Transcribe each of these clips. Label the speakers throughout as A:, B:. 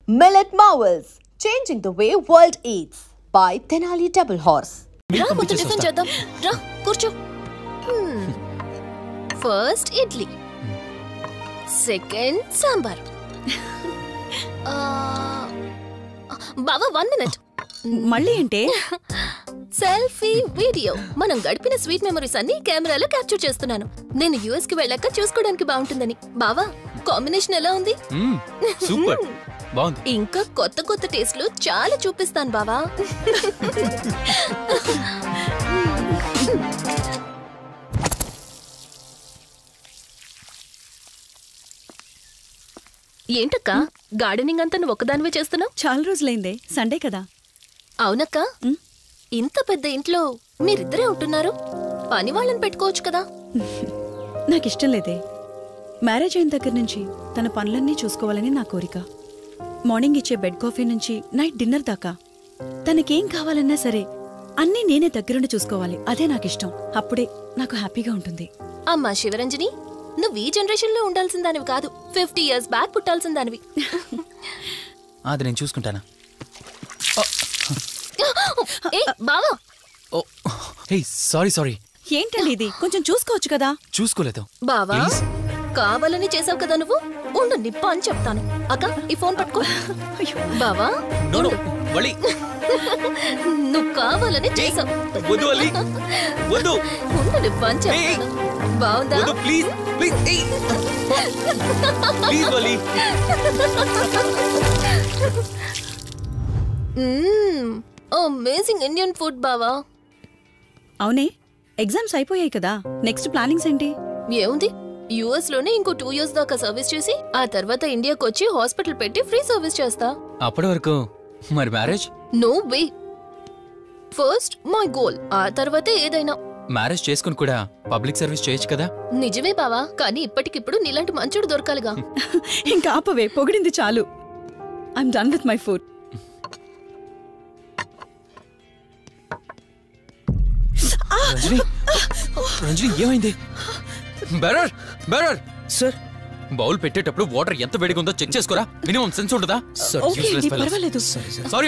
A: Millet Marvels, changing the way world eats by Tenali Double Horse.
B: రా ముందు tiffin చేద్దాం. రా కూర్చో. First idli, second sambar. బావా 1 మినిట్.
C: మళ్ళీ అంటే
B: సెల్ఫీ వీడియో. మనం గడిపిన స్వీట్ మెమరీస్ అన్ని కెమెరాలో క్యాప్చర్ చేస్తున్నాను. నేను యుఎస్ కి వెళ్ళాక చూసుకోవడానికి బాగుంటుందని. బావా కాంబినేషన్ ఎలా ఉంది?
D: సూపర్ బాగుంది.
B: ఇంకా కొత్త కొత్త టేస్ట్లు చాలా చూపిస్తాను బావా. ఏంటక్క గార్డెనింగ్ అంతా నువ్వు ఒక్కదానివే చేస్తున్నావు?
C: చాలా రోజులైందే, సండే కదా.
B: అవునక్క, ఇంత పెద్ద ఇంట్లో మీరిద్దరే ఉంటున్నారు, పని వాళ్ళని పెట్టుకోవచ్చు కదా.
C: నాకిష్టం లేదే. మ్యారేజ్ అయిన దగ్గర నుంచి తన పనులన్నీ చూసుకోవాలని నా కోరిక. మార్నింగ్ ఇచ్చే బెడ్ కాఫీ నుంచి నైట్ డిన్నర్ దాకా తనకేం కావాలన్నా సరే అన్నీ నేనే దగ్గరుండి చూసుకోవాలి. అదే నాకిష్టం. అప్పుడే నాకు హ్యాపీగా ఉంటుంది.
B: అమ్మా శివరంజని, నువ్వు ఈ జనరేషన్ లో ఉండాల్సిన దానివి కాదు, 50 years బ్యాక్ పుట్టాల్సిన దానివి.
D: అది నేను చూసుకుంటానా?
B: బావా
D: సారీ.
C: ఏంటండి ఇది? కొంచెం చూసుకోవచ్చు కదా.
D: చూసుకోలేదు
B: బావా, కావాలని చేసావు కదా నువ్వు. ఉండు నిప్ప అని చెప్తాను. అక్క ఈ ఫోన్ పట్టుకో. బావా నువ్వు కావాలని చేసావు. ఉండు నిప్ప అని చెప్తాను. బావుందా? అమేజింగ్ ఇండియన్ ఫుడ్ బావా.
C: అవునే, ఎగ్జామ్స్ అయిపోయాయి కదా. నెక్స్ట్ ప్లానింగ్స్ ఏంటి?
B: ఏముంది, యుఎస్ లోనే ఇంకో 2 years దాకా సర్వీస్ చేసి ఆ తర్వాత ఇండియాకి వచ్చి హాస్పిటల్ పెట్టి ఫ్రీ సర్వీస్ చేస్తా.
D: అప్పటి వరకు మరి marriage?
B: No way. First my goal, ఆ తర్వాతే ఏదైనా.
D: మ్యారేజ్ చేసుకుని కూడా పబ్లిక్ సర్వీస్ చేయొచ్చు కదా.
B: నిజమే బావా, కానీ ఇప్పటికిప్పుడు నీలాంటి మంచుడు దొరకాలిగా.
C: ఇంకా ఆపవే, పొగిడింది చాలు. I'm done with my food.
D: Ranjani ఏమైంది? బెరర్ సార్, బౌల్ పెట్టేటప్పుడు వాటర్ ఎంత వేడిగా ఉందో చెక్ చేసుకోరా. మినిమం సెన్స్ ఉంటుందా?
C: పర్వాలేదు.
D: Sorry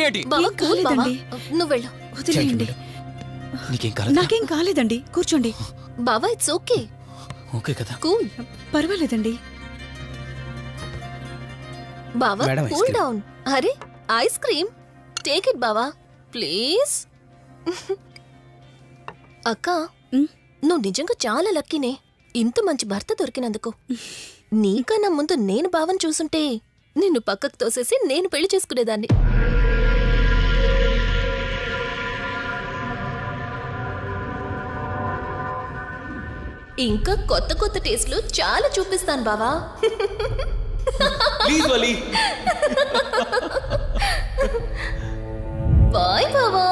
D: aunty.
B: బావా కూల్ బావా, నువ్వు వెళ్ళు.
C: వదిలేయండి. నాకేం కాలేదండి, కూర్చోండి.
B: బావా ఇట్స్ ఓకే.
D: ఓకే కదా,
B: కూల్.
C: పర్వాలేదండి.
B: బావా కూల్ డౌన్. అరే ఐస్ క్రీమ్, టేక్ ఇట్ బావా ప్లీజ్. అక్క, నువ్వు నిజంగా చాలా లక్కీనే, ఇంత మంచి భర్త దొరికినందుకు. నీకన్నా ముందు నేను బావని చూసుంటే నిన్ను పక్కకు తోసేసి నేను పెళ్లి చేసుకునేదాన్ని. ఇంకా కొత్త కొత్త టేస్ట్లు చాలా చూపిస్తాను బావా. బాయ్ బావా.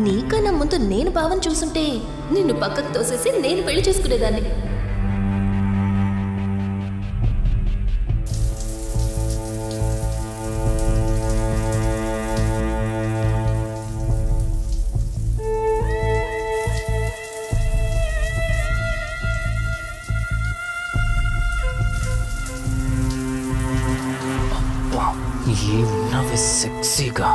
B: నీకన్నా ముందు నేను బావని చూసుంటే నిన్ను పక్కకు తోసేసి నేను పెళ్లి చేసుకునేదాన్ని.
D: ఏమన్నావే సెక్సీగా?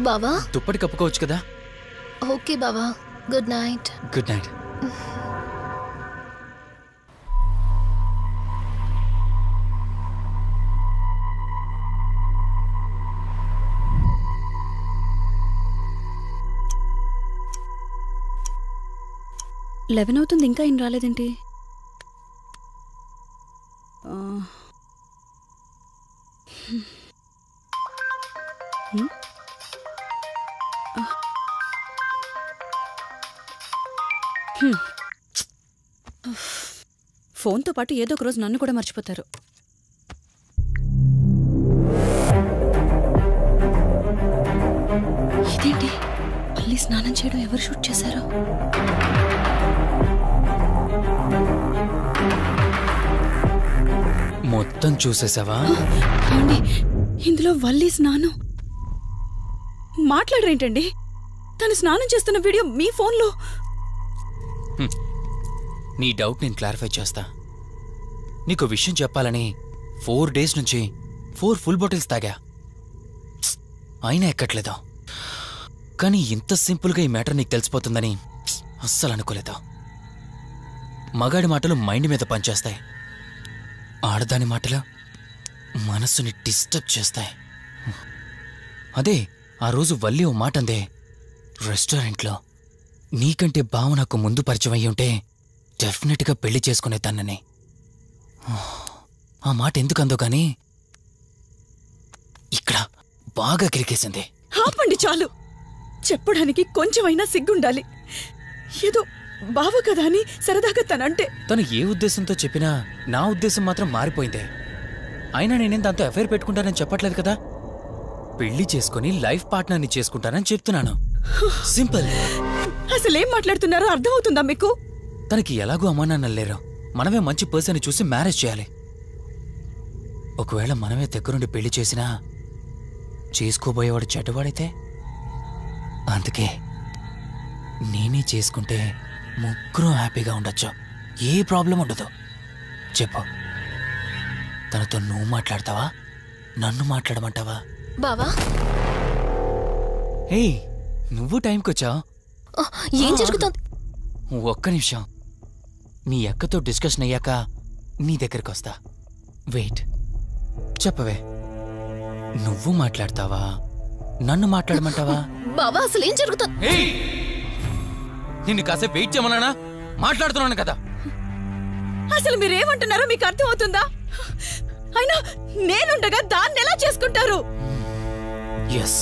B: బావా
D: దుప్పటి కప్పుకోవచ్చు కదా.
B: ఓకే బావా, good night.
D: Good night.
C: Eleven అవుతుంది, ఇంకా ఏం రాలేదేంటి? ఫోన్తో పాటు ఏదో ఒక రోజు నన్ను కూడా మర్చిపోతారు. ఇదేంటి మళ్ళీ స్నానం చేయడం ఎవరు షూట్ చేశారో?
D: మొత్తం చూసేసావా?
C: ఏమండి, ఇందులో వల్లి స్నానం మాట్లాడరేంటండి? తను స్నానం చేస్తున్న వీడియో మీ ఫోన్లో.
D: నీ డౌట్ నేను క్లారిఫై చేస్తా. నీకు విషయం చెప్పాలని 4 days నుంచి 4 full bottles తాగా, అయినా ఎక్కట్లేదు. కానీ ఇంత సింపుల్గా ఈ మ్యాటర్ నీకు తెలిసిపోతుందని అస్సలు అనుకోలేదు. మగాడి మాటలు మైండ్ మీద పనిచేస్తాయి, ఆడదాని మాటలు మనస్సుని డిస్టర్బ్ చేస్తాయి. అదే ఆ రోజు వల్లి ఓ మాట అందే రెస్టారెంట్లో, నీకంటే బావ నాకు ముందు పరిచయం అయ్యి ఉంటే డెఫినెట్గా పెళ్లి చేసుకునేదాన్నని. ఆ మాట ఎందుకందో కానీ ఇక్కడ బాగా కిరికేసింది.
C: ఆపండి చాలు. చెప్పడానికి కొంచెమైనా సిగ్గుండాలి. ఏదో బావ కదా అని సరదాగా తనంటే.
D: తను ఏ ఉద్దేశంతో చెప్పినా నా ఉద్దేశం మాత్రం మారిపోయిందే. అయినా నేనేం దాంతో అఫైర్ పెట్టుకుంటానని చెప్పట్లేదు కదా. పెళ్లి చేసుకుని లైఫ్ పార్ట్నర్ని చేసుకుంటానని చెప్తున్నాను. సింపుల్.
C: అసలేం మాట్లాడుతున్నారో అర్థమవుతుందా మీకు?
D: తనకి ఎలాగో అమ్మా నాన్న లేరు, మనమే మంచి పర్సన్ చూసి మ్యారేజ్ చేయాలి. ఒకవేళ మనమే దగ్గరుండి పెళ్లి చేసినా చేసుకోబోయేవాడు చెడ్డవాడైతే, అందుకే నేనే చేసుకుంటే ముగ్గురు హ్యాపీగా ఉండొచ్చు, ఏ ప్రాబ్లం ఉండదు. చెప్పు, తనతో నువ్వు మాట్లాడతావా, నన్ను మాట్లాడమంటావా?
B: బావా,
D: హే, నువ్వు టైంకొచ్చావు.
B: ఏం జరుగుతోంది?
D: ఒక్క నిమిషం, మీ అక్కతో డిస్కషన్ అయ్యాక నీ దగ్గరికి వస్తా. వెయిట్, చెప్పవే, నువ్వు మాట్లాడతావా, నన్ను మాట్లాడమంటావా?
B: బావా, అసలు ఏం జరుగుతుంది?
D: నిన్ను కాసేపు వెయిట్ చేయమన్నానా? మాట్లాడుతున్నాను కదా.
C: అసలు మీరేమంటున్నారో మీకు అర్థమవుతుందా? అయినా నేనుండగా దాన్ని ఎలా చేసుకుంటారు?
D: ఎస్,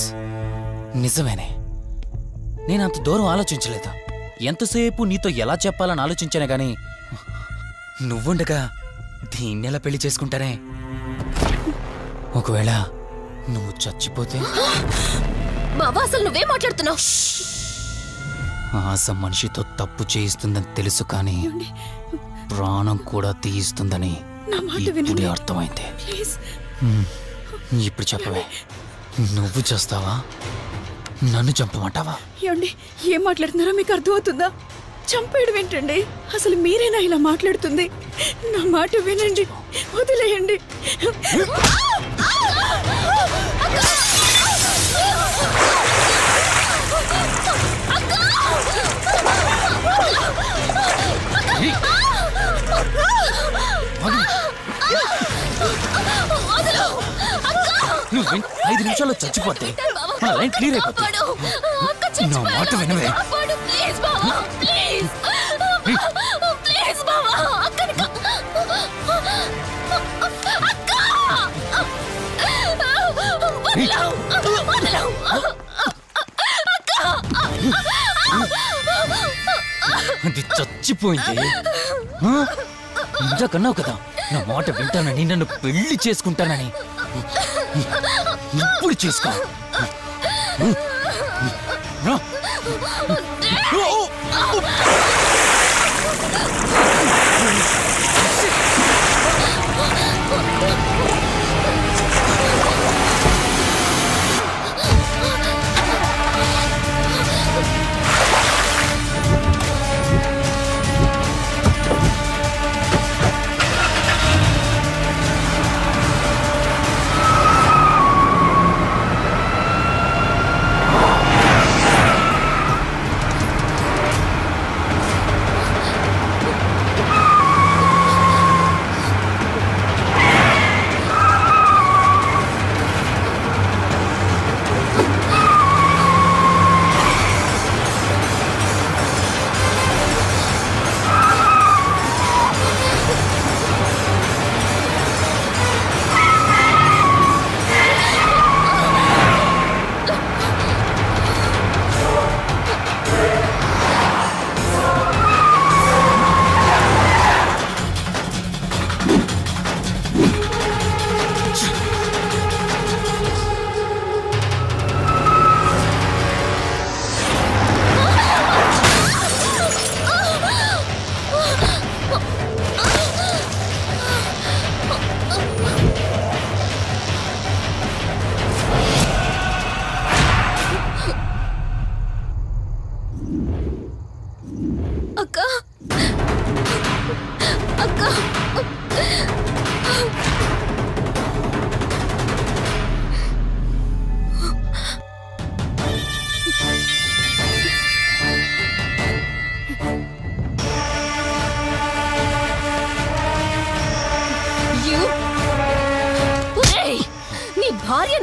D: నిజమేనే. నేనంత దూరం ఆలోచించలేదు. ఎంతసేపు నీతో ఎలా చెప్పాలని ఆలోచించానే గాని, నువ్వుండగా దీన్నెలా పెళ్లి చేసుకుంటానే? ఒకవేళ నువ్వు చచ్చిపోతే?
B: బావా, అసలు నువ్వేం మాట్లాడుతున్నావు?
D: ఆశ మనిషితో తప్పు చేయిస్తుందని తెలుసు, కానీ ప్రాణం కూడా తీయిస్తుందని ఇప్పుడే అర్థమైంది. ఇప్పుడు చెప్పవే, నువ్వు చేస్తావా, నన్ను చంపమంటావా?
C: ఏమండి, ఏం మాట్లాడుతున్నారో మీకు అర్థమవుతుందా? చంపేయడం ఏంటండి? అసలు మీరేనా ఇలా మాట్లాడుతుంది? నా మాట వినండి, వదిలేయండి.
D: నువ్వు 5 నిమిషాల్లో చచ్చిపోతే నా లైన్ క్లియర్ అయిపోతుంది. నా మాట వినవే. అది చచ్చిపోయింది. ఇంతకన్నావు కదా నా మాట వింటానని, నన్ను పెళ్లి చేసుకుంటానని. ఇప్పుడు చేసుకో.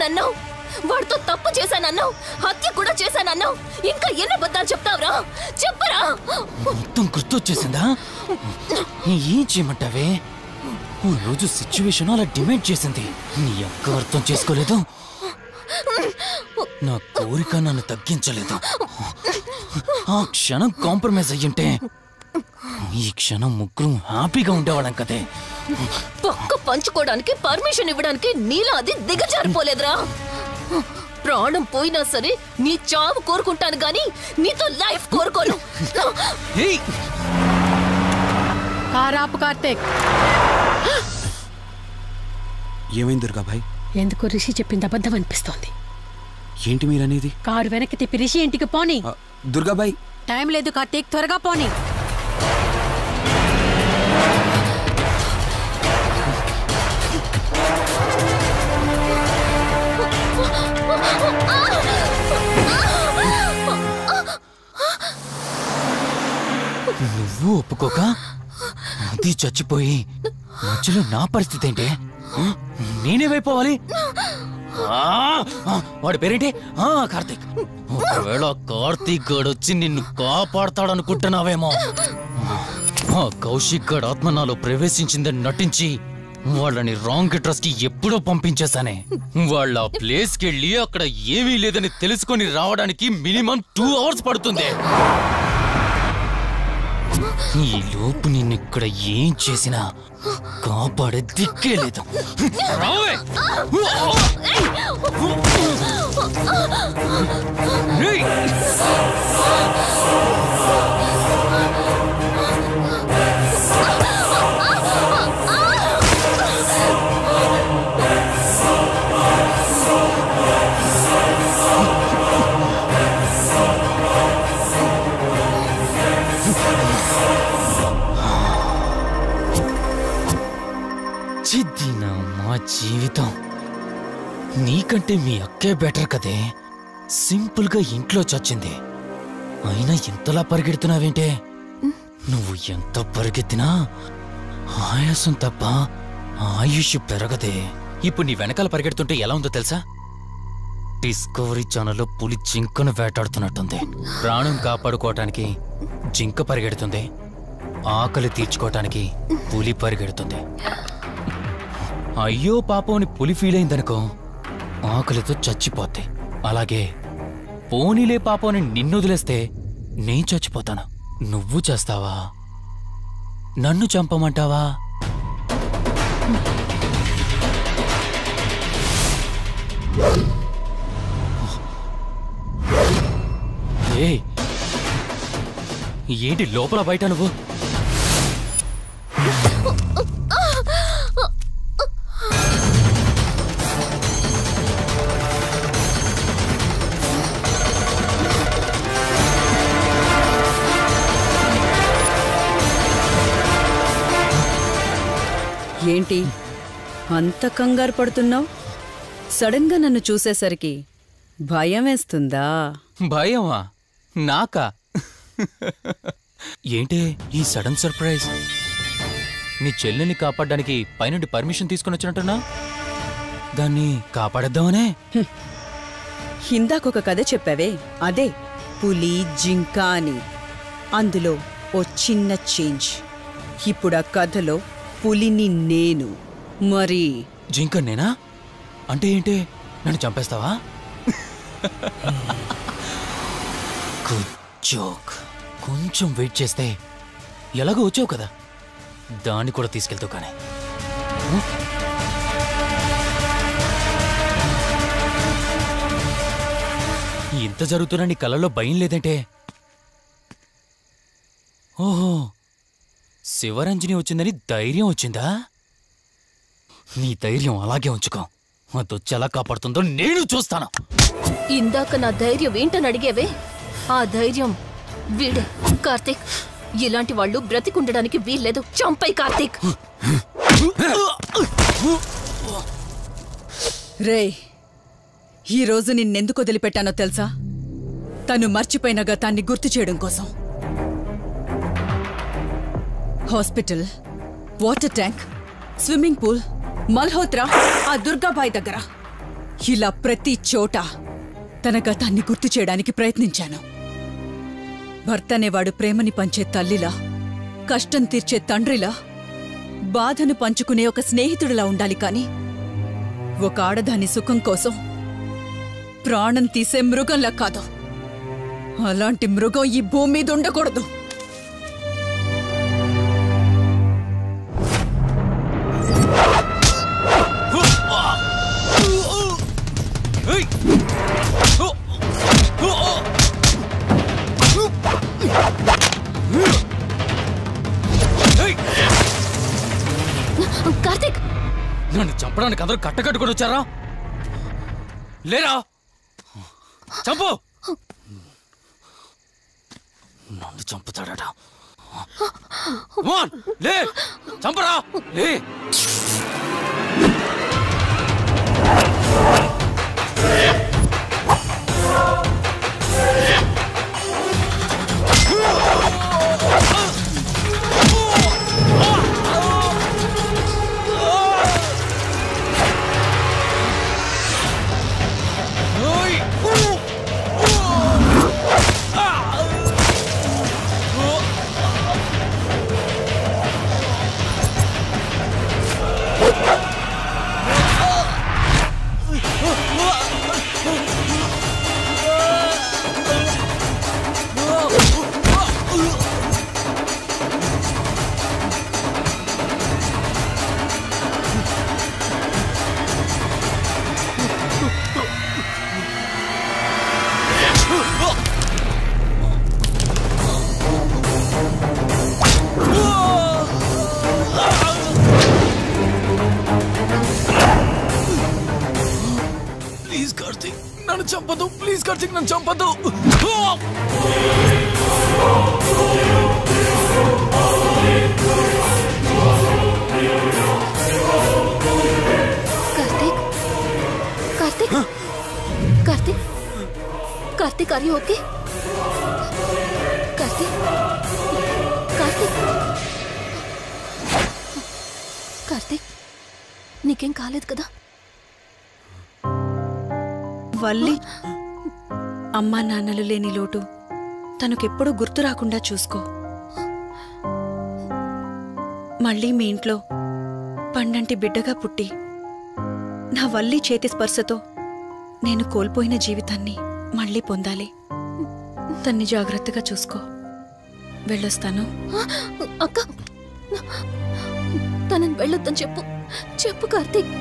B: అవునన్నావు, వాడితో తప్పు చేశానన్నావు, హత్య కూడా చేశానన్నావు. ఇంకా ఎన్ని అబద్ధాలు చెప్తావురా? చెప్పరా?
D: మొత్తం గుర్తొచ్చేసిందా? ఏం చేయమంటావే? ఓ రోజు సిచ్యువేషన్ అలా డిమాండ్ చేసింది. నీ అక్క అర్థం చేసుకోలేదు, నా కోరిక నన్ను తగ్గించలేదు. ఆ క్షణం కాంప్రమైజ్ అయ్యుంటే ఈ క్షణం ముగ్గురు హ్యాపీగా ఉండేవాళ్ళం కదే.
B: పక్క పంచుకోవడానికి పర్మిషన్ ఇవ్వడానికి నీలా అది దిగజారిపోలేదురా. ప్రాణం పోయినా సరే నీ చావు కోరుకుంటాను గాని నీతో లైఫ్ కోరుకోను.
E: కారాపు కార్తీక్.
F: ఏమైంది దుర్గాభాయ్?
E: ఎందుకు రిషి చెప్పింది అబద్ధం అనిపిస్తోంది.
F: ఏంటి మీరనేది?
E: కారు వెనక్కి తిప్పి రిషి ఇంటికి పోని.
F: దుర్గాభాయ్
E: టైం లేదు కార్తీక్, త్వరగా పోని.
D: నువ్వు ఒప్పుకోక అది చచ్చిపోయి మధ్యలో నా పరిస్థితి ఏంటి? నేనేమైపోవాలి? వాడి పేరేంటి? కార్తీక్. ఒకవేళ కార్తీక్ గడు వచ్చి నిన్ను కాపాడతాడనుకుంటున్నావేమో. కౌశిక్ గడ్ ఆత్మ నాలో ప్రవేశించిందని నటించి వాళ్ళని రాంగ్ అడ్రస్ కి ఎప్పుడో పంపించేశానే. వాళ్ళ ప్లేస్ కి వెళ్ళి అక్కడ ఏమీ లేదని తెలుసుకొని రావడానికి మినిమం 2 hours పడుతుంది. ఈ లోపు నిన్నిక్కడ ఏం చేసినా కాపాడే దిక్కే లేదు. మా జీవితం నీకంటే మీ అక్కే బెటర్ కదే. సింపుల్ గా ఇంట్లో చచ్చింది, అయినా ఇంతలా పరిగెడుతున్నావేంటే? నువ్వు ఎంత పరిగెత్తినా ఆయాసం తప్ప ఆయుష్ పెరగదే. ఇప్పుడు నీ వెనకాల పరిగెడుతుంటే ఎలా ఉందో తెలుసా? డిస్కవరీ ఛానల్లో పులి జింకను వేటాడుతున్నట్టుంది. ప్రాణం కాపాడుకోవటానికి జింక పరిగెడుతుంది, ఆకలి తీర్చుకోవటానికి పులి పరిగెడుతుంది. అయ్యో పాపని పులి ఫీల్ అయిందనుకో, ఆకలితో చచ్చిపోద్ది. అలాగే పోనీలే పాపని నిన్ను వదిలేస్తే నేను చచ్చిపోతాను. నువ్వు చేస్తావా? నన్ను చంపమంటావా? ఏంటి లోపల బయట నువ్వు?
C: ఏంటి అంత కంగారు పడుతున్నావు? సడన్ గా నన్ను చూసేసరికి భయం వేస్తుందా?
D: భయమా? నాకా? ఏంటి ఈ సడన్ సర్ప్రైజ్? నీ చెల్లెల్ని కాపాడడానికి పైనుండి పర్మిషన్ తీసుకుని వచ్చినట్టున్నా? దాన్ని కాపాడేద్దామనే?
C: ఇందాకొక కథ చెప్పావే, అదే పులి జింక అని. అందులో ఓ చిన్న చేంజ్. ఇప్పుడు ఆ కథలో పులిని నేను. మరి
D: జింక నేనా? అంటే ఏంటి? నన్ను చంపేస్తావా? Good joke. కొంచెం వెయిట్ చేస్తే ఎలాగో వచ్చావు కదా, దాన్ని కూడా తీసుకెళ్తావు. కానీ ఇంత జరుగుతున్నా నీ కళ్ళల్లో భయం లేదంటే? ఓహో, శివరంజని వచ్చిందని ధైర్యం వచ్చిందా? నీ ధైర్యం అలాగే ఉంచుకో. అదొచ్చి ఎలా కాపాడుతుందో నేను చూస్తాను.
B: ఇందాక నా ధైర్యం ఏంటని అడిగేవే, ఆ ధైర్యం వీడే. కార్తీక్, ఇలాంటి వాళ్ళు బ్రతికుండడానికి వీల్లేదు. చంపై కార్తీక్.
C: రే, ఈరోజు నిన్నెందుకు వదిలిపెట్టానో తెలుసా? తను మర్చిపోయిన గతాన్ని గుర్తు చేయడం కోసం. Hospital, water tank, swimming pool, Malhotra, ఆ దుర్గాబాయ్ దగ్గర ఇలా ప్రతి చోట తన గతాన్ని గుర్తు చేయడానికి ప్రయత్నించాను. భర్త అనేవాడు ప్రేమని పంచే తల్లిలా, కష్టం తీర్చే తండ్రిలా, బాధను పంచుకునే ఒక స్నేహితుడిలా ఉండాలి. కాని ఒక ఆడదాని సుఖం కోసం ప్రాణం తీసే మృగంలా కాదు. అలాంటి మృగం ఈ భూమి మీద ఉండకూడదు.
B: కార్తీక్,
D: నన్ను చంపడానికి అందరూ కట్టకట్టుకొని వచ్చారా? లేరా? చంపు! నన్ను చంపుతాడట. లే, చంపరా! లే! ప్లీజ్ కార్తీక్, నన్ను చంపదు. ప్లీజ్ కార్తీక్, నన్ను చంపదు.
B: Karthik, Karthik, Karthik, Karthik, are you okay? Karthik, Karthik, Karthik, నీకేం కాలేదు కదా?
C: వల్లి, అమ్మా నాన్నలు లేని లోటు తనకెప్పుడూ గుర్తు రాకుండా చూసుకో. మళ్ళీ మీ ఇంట్లో పండంటి బిడ్డగా పుట్టి నా వల్లి చేతి స్పర్శతో నేను కోల్పోయిన జీవితాన్ని మళ్ళీ పొందాలి. తన్ని జాగ్రత్తగా చూసుకో. వెళ్ళొస్తాను.
B: అక్క, తనని వెళ్ళొద్దని చెప్పు. చెప్పు కార్తీక్.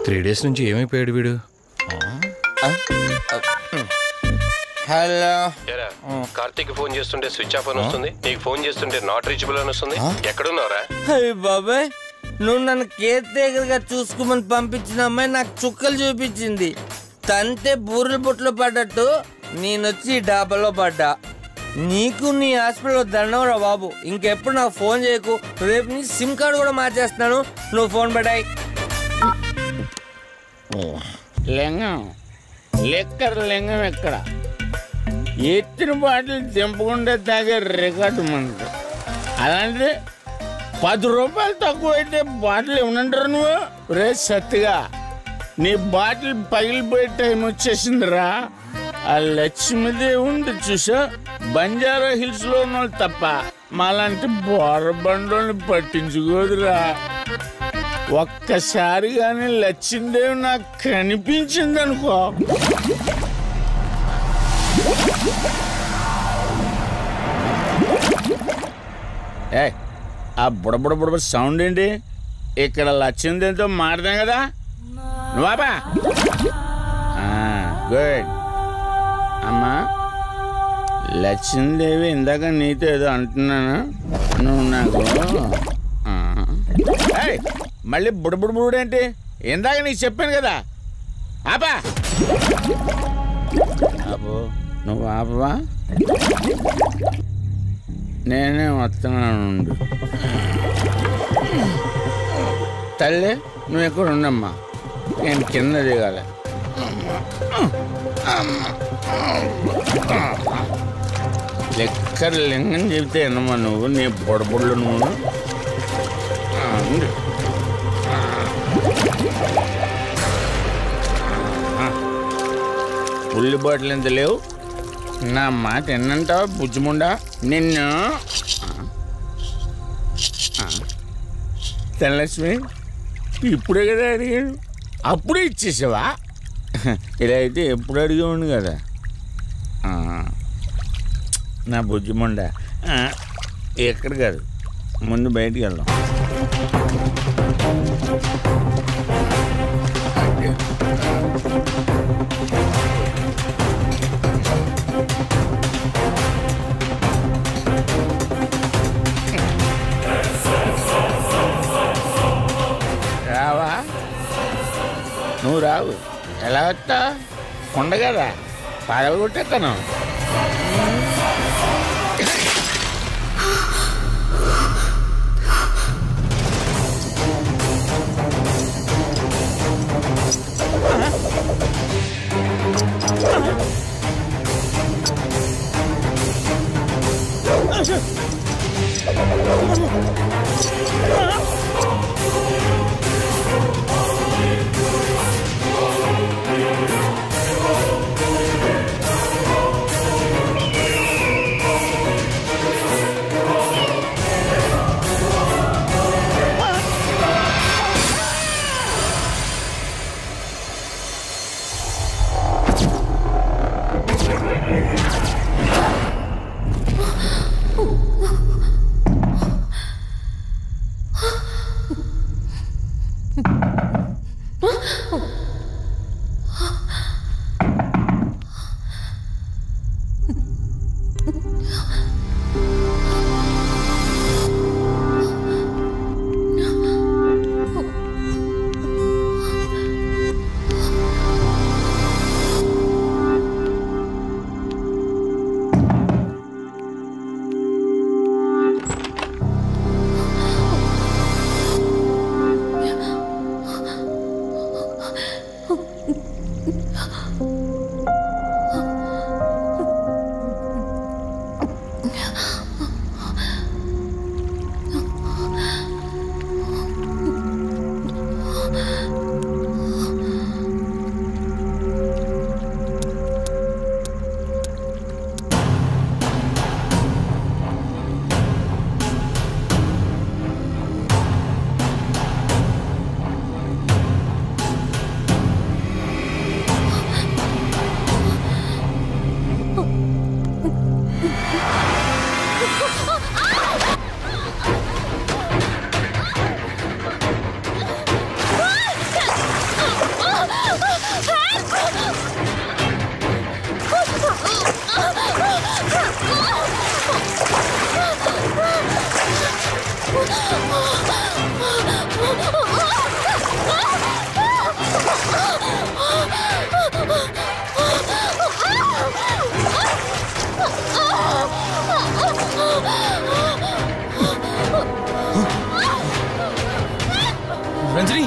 G: త్రీ డేస్ నుంచి ఏమైపోయాడు వీడు?
H: హలో,
G: కార్తీక్ ఫోన్ చేస్తుంటే స్విచ్ ఆఫ్ అని వస్తుంది, నీకు ఫోన్ చేస్తుంటే నాట్ రీచబుల్ అని వస్తుంది. ఎక్కడున్నారా?
H: అయ్య బాబాయ్, నువ్వు నన్ను కేర్ టేకర్గా చూసుకోమని పంపించిన అమ్మాయి నాకు చుక్కలు చూపించింది. తంతే బూరెల బుట్టలో పడ్డట్టు నేనొచ్చి డాబాలో పడ్డా. నీకు నీ హాస్పిటల్లో దండవరా బాబు. ఇంకెప్పుడు నాకు ఫోన్ చేయకు. రేపు నీ సిమ్ కార్డు కూడా మార్చేస్తున్నాను. నువ్వు ఫోన్ పడాయి.
I: లింగం లెక్కర లింగం ఎక్కడ? ఎత్తిన బాటిల్ తెంపకుండా తాగే రికార్డు మనకు. అలాంటిది 10 రూపాయలు తక్కువ అయితే బాటిల్ ఏమనంటారు నువ్వు? రే సత్తిగా, నీ బాటిల్ పగిలిపోయే టైం వచ్చేసిందిరా. ఆ లక్ష్మీదేవి ఉంది చూసా, బంజారా హిల్స్ లో ఉన్న తప్ప మాలాంటి బోరబండోని పట్టించుకోదురా. ఒక్కసారి కానీ లక్ష్మీదేవి నాకు కనిపించింది అనుకో, ఏ ఆ బుడబుడ సౌండ్ ఏంటి? ఇక్కడ లక్ష్మీదేవితో మాడదాం కదా నువ్వా? గుడ్ అమ్మా. లక్ష్మీదేవి ఇందాక నీతో ఏదో అంటున్నాను, నువ్వు నాకు మళ్ళీ బుడబుడేంటి? ఇందాక నీకు చెప్పాను కదా, ఆపా. అబ్బో, నువ్వు ఆపవా? నేనే వస్తున్నాను. తల్లి, నువ్వు ఎక్కడ ఉండమ్మా, నేను కింద దిగాలి. అమ్మా లెక్కర లింగం చెబితే ఎన్నమ్మా నువ్వు నీ పొడబుళ్ళు నువ్వు పుల్లి బాటిల్ ఎంత లేవు నా మాట ఎన్నంటావా బుజ్జిముండా నిన్ను ధనలక్ష్మి ఇప్పుడే కదా అడిగాడు అప్పుడే ఇచ్చేసావా ఇలా అయితే ఎప్పుడు అడిగేవాడు కదా నా బుజ్జిముండా ఎక్కడ కాదు ముందు బయటికి వెళ్దాం రావా నువ్వు రావు ఎలా వస్తా కొండ కదా పడగొట్టేస్తాను
D: రంజని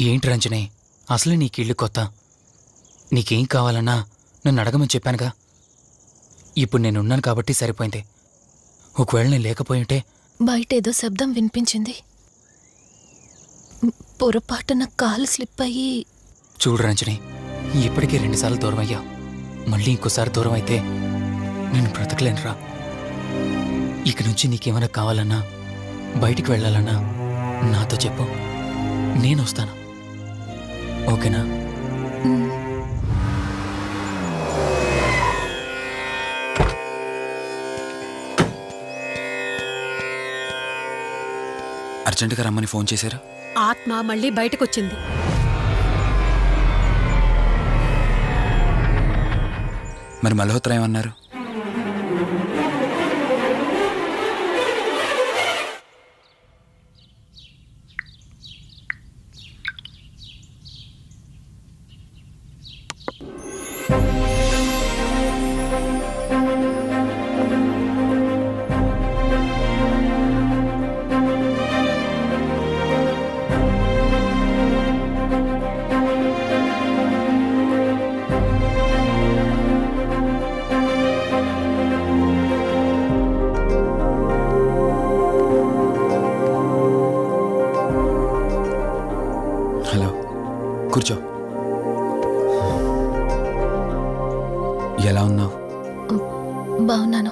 D: ఏంటి రంజని అసలే నీకు ఇల్లు కొత్త నీకేం కావాలన్నా నన్ను అడగమని చెప్పానుగా ఇప్పుడు నేనున్నాను కాబట్టి సరిపోయింది ఒకవేళ నేను లేకపోయింటే
B: బయట ఏదో శబ్దం వినిపించింది పొరపాటున కాలు స్లిప్ అయ్యి
D: చూడు రంజని ఇప్పటికే 2 సార్లు దూరం అయ్యా మళ్ళీ ఇంకోసారి దూరం అయితే నేను బ్రతకలేనురా ఇక నుంచి నీకేమైనా కావాలన్నా బయటికి వెళ్ళాలన్నా నాతో చెప్పు నేను వస్తాను ఓకేనా
F: అర్జెంటుగా రమ్మని ఫోన్ చేశారు
E: ఆత్మ మళ్ళీ బయటకొచ్చింది.
F: మరి మల్హోత్రా ఏమన్నారు? హలో, కూర్చో. ఎలా ఉన్నావు?
B: బాగున్నాను.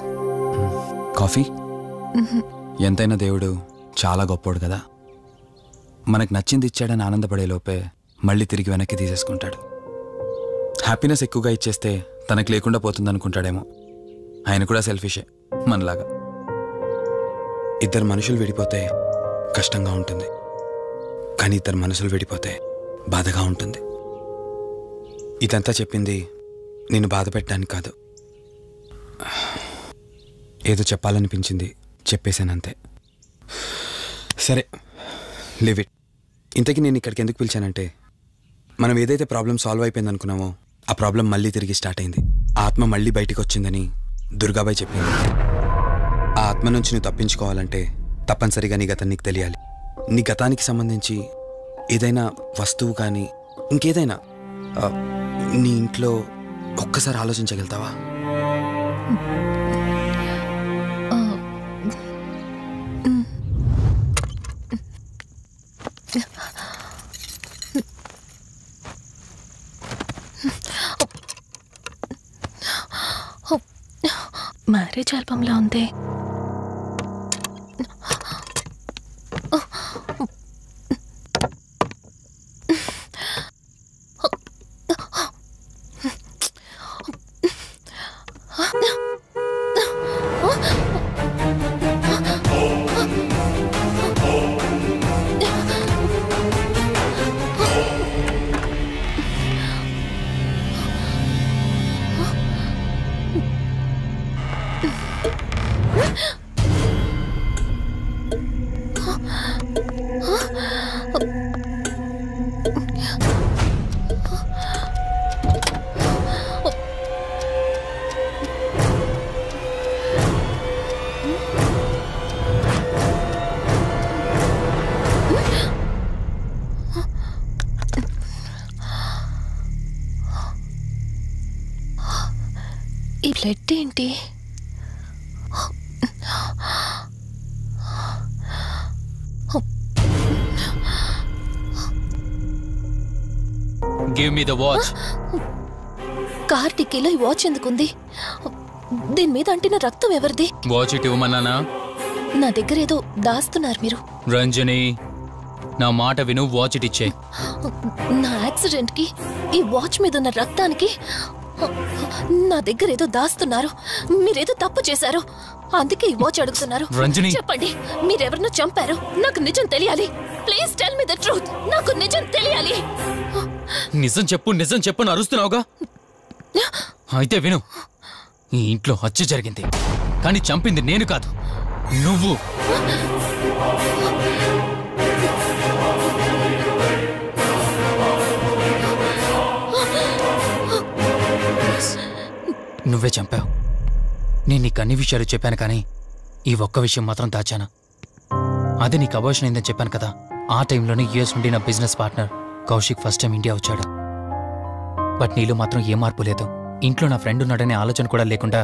F: కాఫీ? ఎంతైనా దేవుడు చాలా గొప్పోడు కదా. మనకు నచ్చింది ఇచ్చాడని ఆనందపడే లోపే మళ్ళీ తిరిగి వెనక్కి తీసేసుకుంటాడు. హ్యాపీనెస్ ఎక్కువగా ఇచ్చేస్తే తనకు లేకుండా పోతుందనుకుంటాడేమో. ఆయన కూడా సెల్ఫిషే మనలాగా. ఇద్దరు మనుషులు విడిపోతే కష్టంగా ఉంటుంది, కానీ ఇద్దరు మనసులు విడిపోతే బాధగా ఉంటుంది. ఇదంతా చెప్పింది నిన్ను బాధ పెట్టడానికి కాదు, ఏదో చెప్పాలనిపించింది చెప్పేశానంతే. సరే, లివ్ ఇట్. ఇంతకీ నేను ఇక్కడికి ఎందుకు పిలిచానంటే, మనం ఏదైతే ప్రాబ్లం సాల్వ్ అయిపోయింది అనుకున్నామో ఆ ప్రాబ్లం మళ్ళీ తిరిగి స్టార్ట్ అయింది. ఆ ఆత్మ మళ్ళీ బయటికి వచ్చిందని దుర్గాబాయ్ చెప్పింది. ఆ ఆత్మ నుంచి నువ్వు తప్పించుకోవాలంటే తప్పనిసరిగా నీ గతం నీకు తెలియాలి. నీ గతానికి సంబంధించి ఏదైనా వస్తువు కానీ ఇంకేదైనా నీ ఇంట్లో ఒక్కసారి ఆలోచించగలుగుతావా?
B: మ్యారేజ్ ఆల్బంలా ఉంది. ఈ బ్లడ్ ఏంటి?
D: Give me the watch.
B: Car టిక్కీలో ఈ వాచ్ ఎందుకుంది? దీని మీద అంటిన రక్తం ఎవరిది?
D: వాచ్ ఇటు ఇవ్వమన్నానా?
B: నా దగ్గర ఏదో దాస్తున్నారు మీరు.
D: రంజని, నా మాట విను, వాచ్ ఇటు ఇచ్చే.
B: నా యాక్సిడెంట్ కి ఈ వాచ్ మీద ఉన్న రక్తానికి నా దగ్గర ఏదో దాస్తున్నారు. మీరేదో తప్పు చేశారు, అందుకే ఈ వాచ్ అడుగుతున్నారు.
D: రంజని,
B: చెప్పండి, మీరెవరినో చంపారు. నాకు నిజం తెలియాలి. Please tell me the truth. నాకు నిజం తెలియాలి.
D: నిజం చెప్పు, నిజం చెప్పు అని అరుస్తున్నావుగా. అయితే విను, ఈ ఇంట్లో హత్య జరిగింది, కానీ చంపింది నేను కాదు, నువ్వు. నువ్వే చంపావు. నేను నీకు అన్ని విషయాలు చెప్పాను, కానీ ఈ ఒక్క విషయం మాత్రం దాచాను. అది నీకు అబార్షన్ అయిందని చెప్పాను కదా. ఆ టైంలోనే యూఎస్ నుండి నా business partner Kaushik first time India వచ్చాడు. బట్ నీలో మాత్రం ఏ మార్పు లేదు. ఇంట్లో నా ఫ్రెండ్ ఉన్నాడనే ఆలోచన కూడా లేకుండా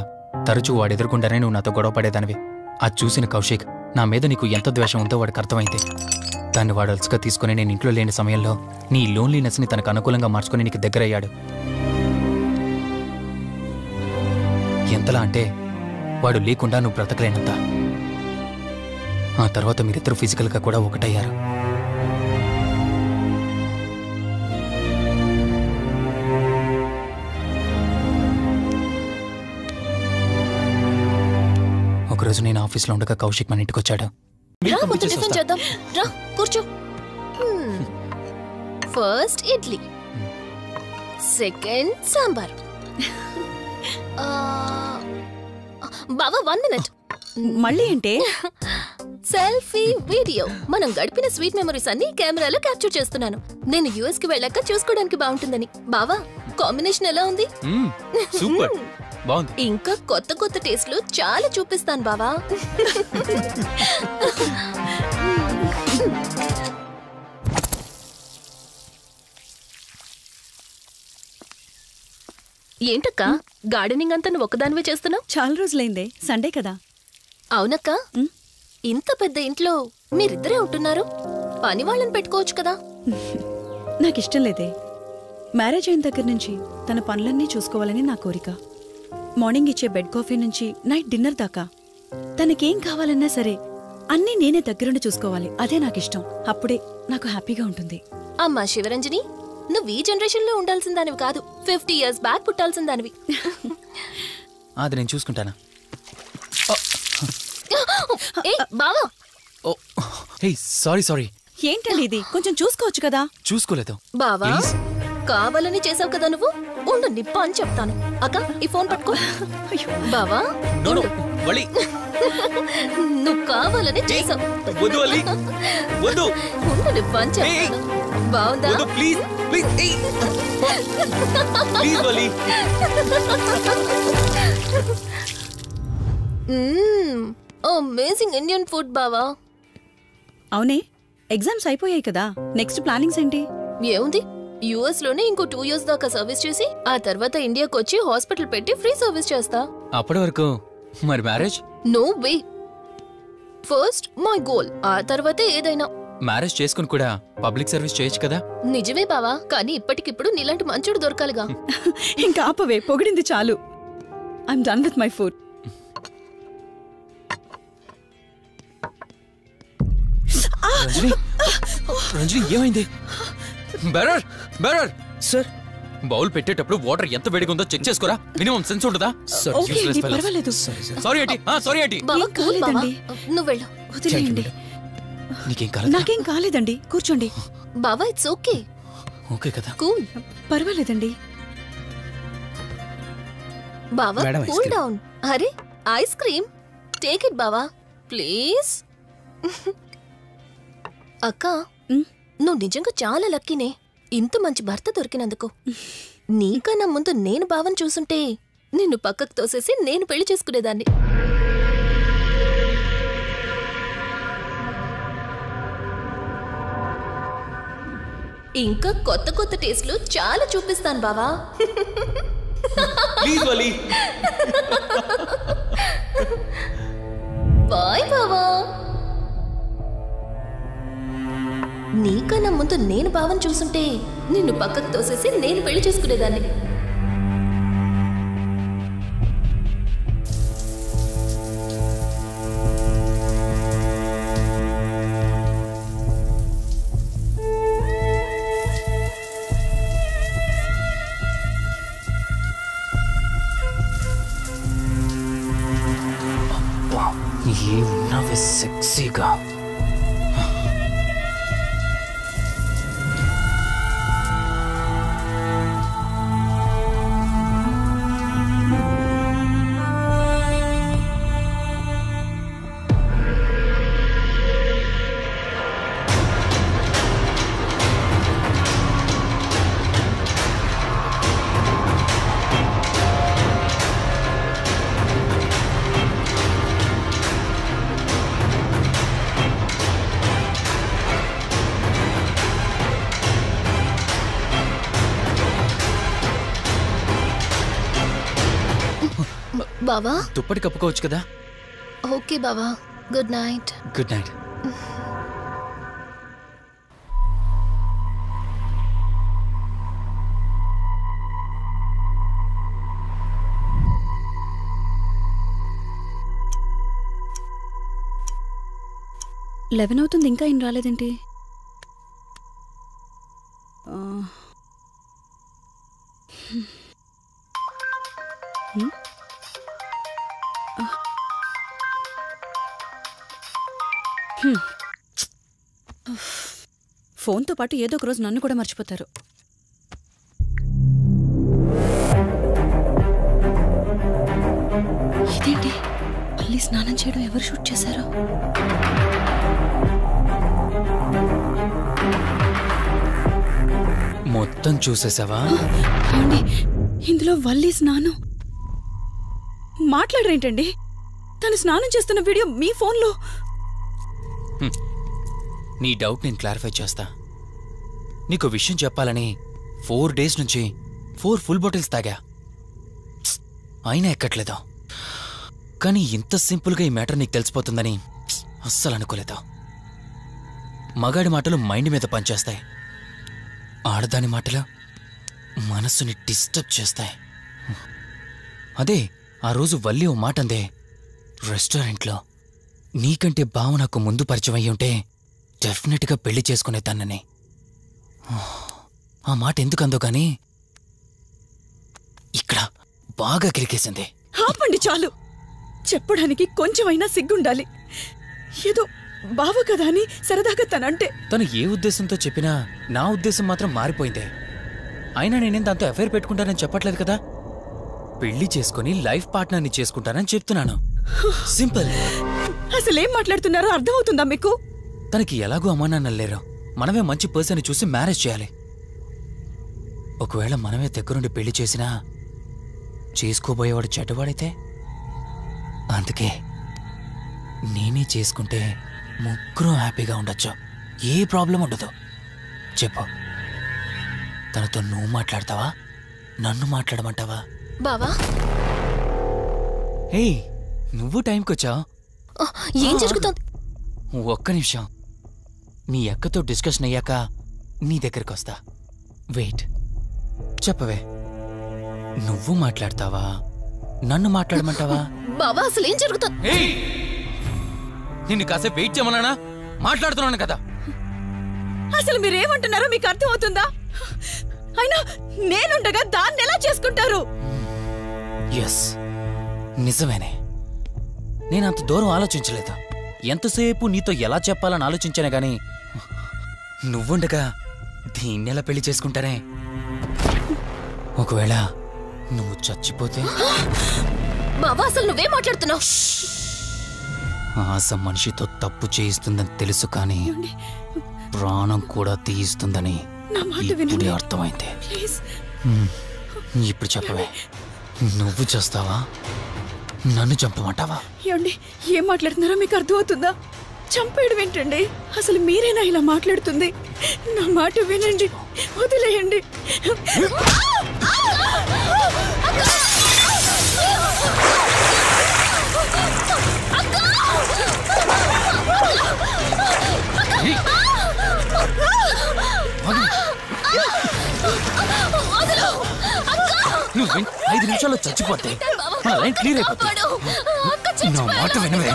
D: తరచూ వాడు ఎదుర్కొండానే నువ్వు నాతో గొడవ పడేదానివి. అది చూసిన కౌశిక్ నా మీద నీకు ఎంత ద్వేషం ఉందో వాడికి అర్థమైంది. దాన్ని వాడు అలసిగా తీసుకుని నేను ఇంట్లో లేని సమయంలో నీ లోన్లీనెస్ని తనకు అనుకూలంగా మార్చుకుని నీకు దగ్గరయ్యాడు. ఎంతలా అంటే వాడు లేకుండా నువ్వు బ్రతకలేనంత. ఆ తర్వాత మీరిద్దరూ ఫిజికల్గా కూడా ఒకటయ్యారు. ఒకరోజు నేను ఆఫీస్లో ఉండగా కౌశిక్ మన ఇంటికి వచ్చాడు.
B: చేద్దాం, రా కూర్చో. First idli, second sambar. బావా 1 minute.
C: మళ్ళీ ఏంటే?
B: Selfie video. మనం గడిపిన స్వీట్ మెమరీస్ అన్ని కెమెరాలో క్యాప్చర్ చేస్తున్నాను. నేను యుఎస్ కి వెళ్ళాక చూసుకోవడానికి బాగుంటుందని. బావా, కాంబినేషన్ ఎలా ఉంది?
D: సూపర్, బాగుంది.
B: ఇంకా కొత్త కొత్త టేస్ట్లు చాలా చూపిస్తాను బావా. ఏంటక్క, గార్డెనింగ్ అంతా నువ్వు ఒక్కదానివే చేస్తున్నావు?
C: చాలా రోజులైందే, సండే కదా.
B: అవునక్క, ఇంత పెద్ద ఇంట్లో మీరిద్దరే ఉంటున్నారు, పని వాళ్ళని పెట్టుకోవచ్చు కదా.
C: నాకిష్టం లేదే. మ్యారేజ్ అయిన దగ్గర నుంచి తన పనులన్నీ చూసుకోవాలని నా కోరిక. మార్నింగ్ ఇచ్చే బెడ్ కాఫీ నుంచి నైట్ డిన్నర్ దాకా తనకేం కావాలన్నా సరే అన్నీ నేనే దగ్గరుండి చూసుకోవాలి. అదే నాకిష్టం. అప్పుడే నాకు హ్యాపీగా ఉంటుంది.
B: అమ్మా శివరంజని, నువ్వు ఈ జనరేషన్ లో ఉండాల్సిన దానివి కాదు, 50 years బ్యాక్ పుట్టాల్సిన దానివి.
D: అది నేను చూసుకుంటానా?
B: బావా,
D: సారీ.
C: ఏంటండి ఇది? కొంచెం చూసుకోవచ్చు కదా.
D: చూసుకోలేదు
B: బావా. కావాలని చేసావు కదా నువ్వు. ఉండు, నిప్ప అని చెప్తాను. అక్క, ఈ ఫోన్ పట్టుకో. బావా, నువ్వు కావాలని చేసావు. ఉండు, నిప్ప అని చెప్తాను. బావుందా? అమేజింగ్ ఇండియన్ ఫుడ్ బావా.
C: అవునే, ఎగ్జామ్స్ అయిపోయాయి కదా. నెక్స్ట్ ప్లానింగ్స్ ఏంటి?
B: ఏముంది, యుఎస్ లోనే ఇంకో 2 years దాకా సర్వీస్ చేసి ఆ తర్వాత ఇండియాకి వచ్చి హాస్పిటల్ పెట్టి ఫ్రీ సర్వీస్ చేస్తా.
D: అప్పటి వరకు మరి marriage?
B: No way. First my goal, ఆ తర్వాతే ఏదైనా.
D: మ్యారేజ్ చేసుకుని కూడా పబ్లిక్ సర్వీస్ చేయొచ్చు కదా.
B: నిజమే బావా, కానీ ఇప్పటికిప్పుడు నీలాంటి మంచుడు దొరకాలిగా.
C: ఇంకా ఆపవే, పొగిడింది చాలు. I'm done with my food.
D: Ranjani, ఏమైంది? బెరర్ సార్, బౌల్ పెట్టేటప్పుడు వాటర్ ఎంత వేడిగా ఉందో చెక్ చేసుకోరా. మినిమం సెన్స్ ఉంటుందా?
C: పర్వాలేదు.
D: Sorry aunty.
B: బావా, కూల్ బావా, నువ్వు వెళ్ళు.
C: వదిలేయండి. నాకేం కాలేదండి, కూర్చోండి.
B: బావా, ఇట్స్ ఓకే.
D: ఓకే కదా?
B: కూల్.
C: పర్వాలేదండి.
B: బావా, కూల్ డౌన్. అరే, ఐస్ క్రీమ్. టేక్ ఇట్ బావా, ప్లీజ్. అక్క, నువ్వు నిజంగా చాలా లక్కీనే, ఇంత మంచి భర్త దొరికినందుకు. నీకన్నా ముందు నేను బావని చూసుంటే నిన్ను పక్కకు తోసేసి నేను పెళ్లి చేసుకునేదాన్ని. ఇంకా కొత్త కొత్త టేస్ట్లు చాలా చూపిస్తాను బావా. బాయ్ బావా. నీకన్నా ముందు నేను బావని చూసుంటే నిన్ను పక్కకు తోసేసి నేను పెళ్లి చేసుకునేదాన్ని.
D: ఏమున్నావే సెక్సీగా.
B: బావా,
D: దుప్పటి కప్పుకోవచ్చు కదా.
B: ఓకే బావా, good night.
D: Good night.
C: Eleven అవుతుంది, ఇంకా ఏం రాలేదేంటి? ఫోన్తో పాటు ఏదో ఒక రోజు నన్ను కూడా మర్చిపోతారు. ఇదేంటి, మళ్ళీ స్నానం చేయడం ఎవరు షూట్ చేశారో?
D: మొత్తం చూసేసావా?
C: ఏమండి, ఇందులో వల్లి స్నానం మాట్లాడరేంటండి? తను స్నానం చేస్తున్న వీడియో మీ ఫోన్లో.
D: నీ డౌట్ నేను క్లారిఫై చేస్తా. నీకు విషయం చెప్పాలని 4 days నుంచి 4 full bottles తాగా. అయినా ఎక్కట్లేదు. కానీ ఇంత సింపుల్గా ఈ మ్యాటర్ నీకు తెలిసిపోతుందని అస్సలు అనుకోలేదు. మగాడి మాటలు మైండ్ మీద పనిచేస్తాయి, ఆడదాని మాటలు మనస్సుని డిస్టర్బ్ చేస్తాయి. అదే ఆ రోజు వల్లి ఓ మాట అందే రెస్టారెంట్లో, నీకంటే బావ నాకు ముందు పరిచయం అయ్యి ఉంటే డెఫినెట్గా పెళ్లి చేసుకునేదాన్నని. ఆ మాట ఎందుకందో గానీ ఇక్కడ బాగా కిరికేసింది.
C: ఆపండి చాలు. చెప్పడానికి కొంచెమైనా సిగ్గుండాలి. ఏదో బావ కదా అని సరదాగా తనంటే.
D: తను ఏ ఉద్దేశంతో చెప్పినా నా ఉద్దేశం మాత్రం మారిపోయిందే. అయినా నేనేం దాంతో అఫైర్ పెట్టుకుంటానని చెప్పట్లేదు కదా. పెళ్లి చేసుకుని లైఫ్ పార్ట్నర్ని చేసుకుంటానని చెప్తున్నాను. సింపుల్.
C: అసలేం మాట్లాడుతున్నారో అర్థమవుతుందా మీకు?
D: తనకి ఎలాగూ అమ్మానాన్నలు లేరు. మనమే మంచి పర్సన్ని చూసి మ్యారేజ్ చేయాలి. ఒకవేళ మనమే దగ్గరుండి పెళ్లి చేసినా చేసుకోబోయేవాడు చెడ్డవాడైతే, అందుకే నేనే చేసుకుంటే ముగ్గురం హ్యాపీగా ఉండొచ్చు. ఏ ప్రాబ్లం ఉండదు. చెప్పు, తనతో నువ్వు మాట్లాడతావా, నన్ను మాట్లాడమంటావా?
B: బావా,
D: హే, నువ్వు టైంకొచ్చావు.
B: ఏం జరుగుతోంది?
D: ఒక్క నిమిషం. మీ అక్కతో డిస్కషన్ అయ్యాక నీ దగ్గరికి వస్తా. వెయిట్. చెప్పవే, నువ్వు మాట్లాడతావా, నన్ను మాట్లాడమంటావా?
B: బావా, అసలు ఏం జరుగుతుంది?
D: నిన్ను కాసేపు వెయిట్ చేయమన్నానా? మాట్లాడుతున్నాను కదా.
C: అసలు మీరేమంటున్నారో మీకు అర్థమవుతుందా? అయినా నేనుండగా దాన్ని ఎలా చేసుకుంటారు?
D: ఎస్, నిజమేనే. నేనంత దూరం ఆలోచించలేదు. ఎంతసేపు నీతో ఎలా చెప్పాలని ఆలోచించానే గాని నువ్వుండగా దీన్నెలా పెళ్లి చేసుకుంటానే? ఒకవేళ నువ్వు చచ్చిపోతే?
B: బావా, అసలు నువ్వే మాట్లాడుతున్నావు?
D: ఆశ మనిషితో తప్పు చేయిస్తుందని తెలుసు, కానీ ప్రాణం కూడా తీయిస్తుందని ఇప్పుడే అర్థమైంది. ఇప్పుడు చెప్పవే, నువ్వు చేస్తావా, నన్ను చంపమంటావా?
C: ఏమండి, ఏం మాట్లాడుతున్నారో మీకు అర్థమవుతుందా? చంపేయడం ఏంటండి? అసలు మీరేనా ఇలా మాట్లాడుతుంది? నా మాట వినండి, వదిలేయండి.
D: నువ్వు 5 నిమిషాల్లో చచ్చిపోతే మన లైన్ క్లియర్ అయిపోతుంది. నా మాట వినవే.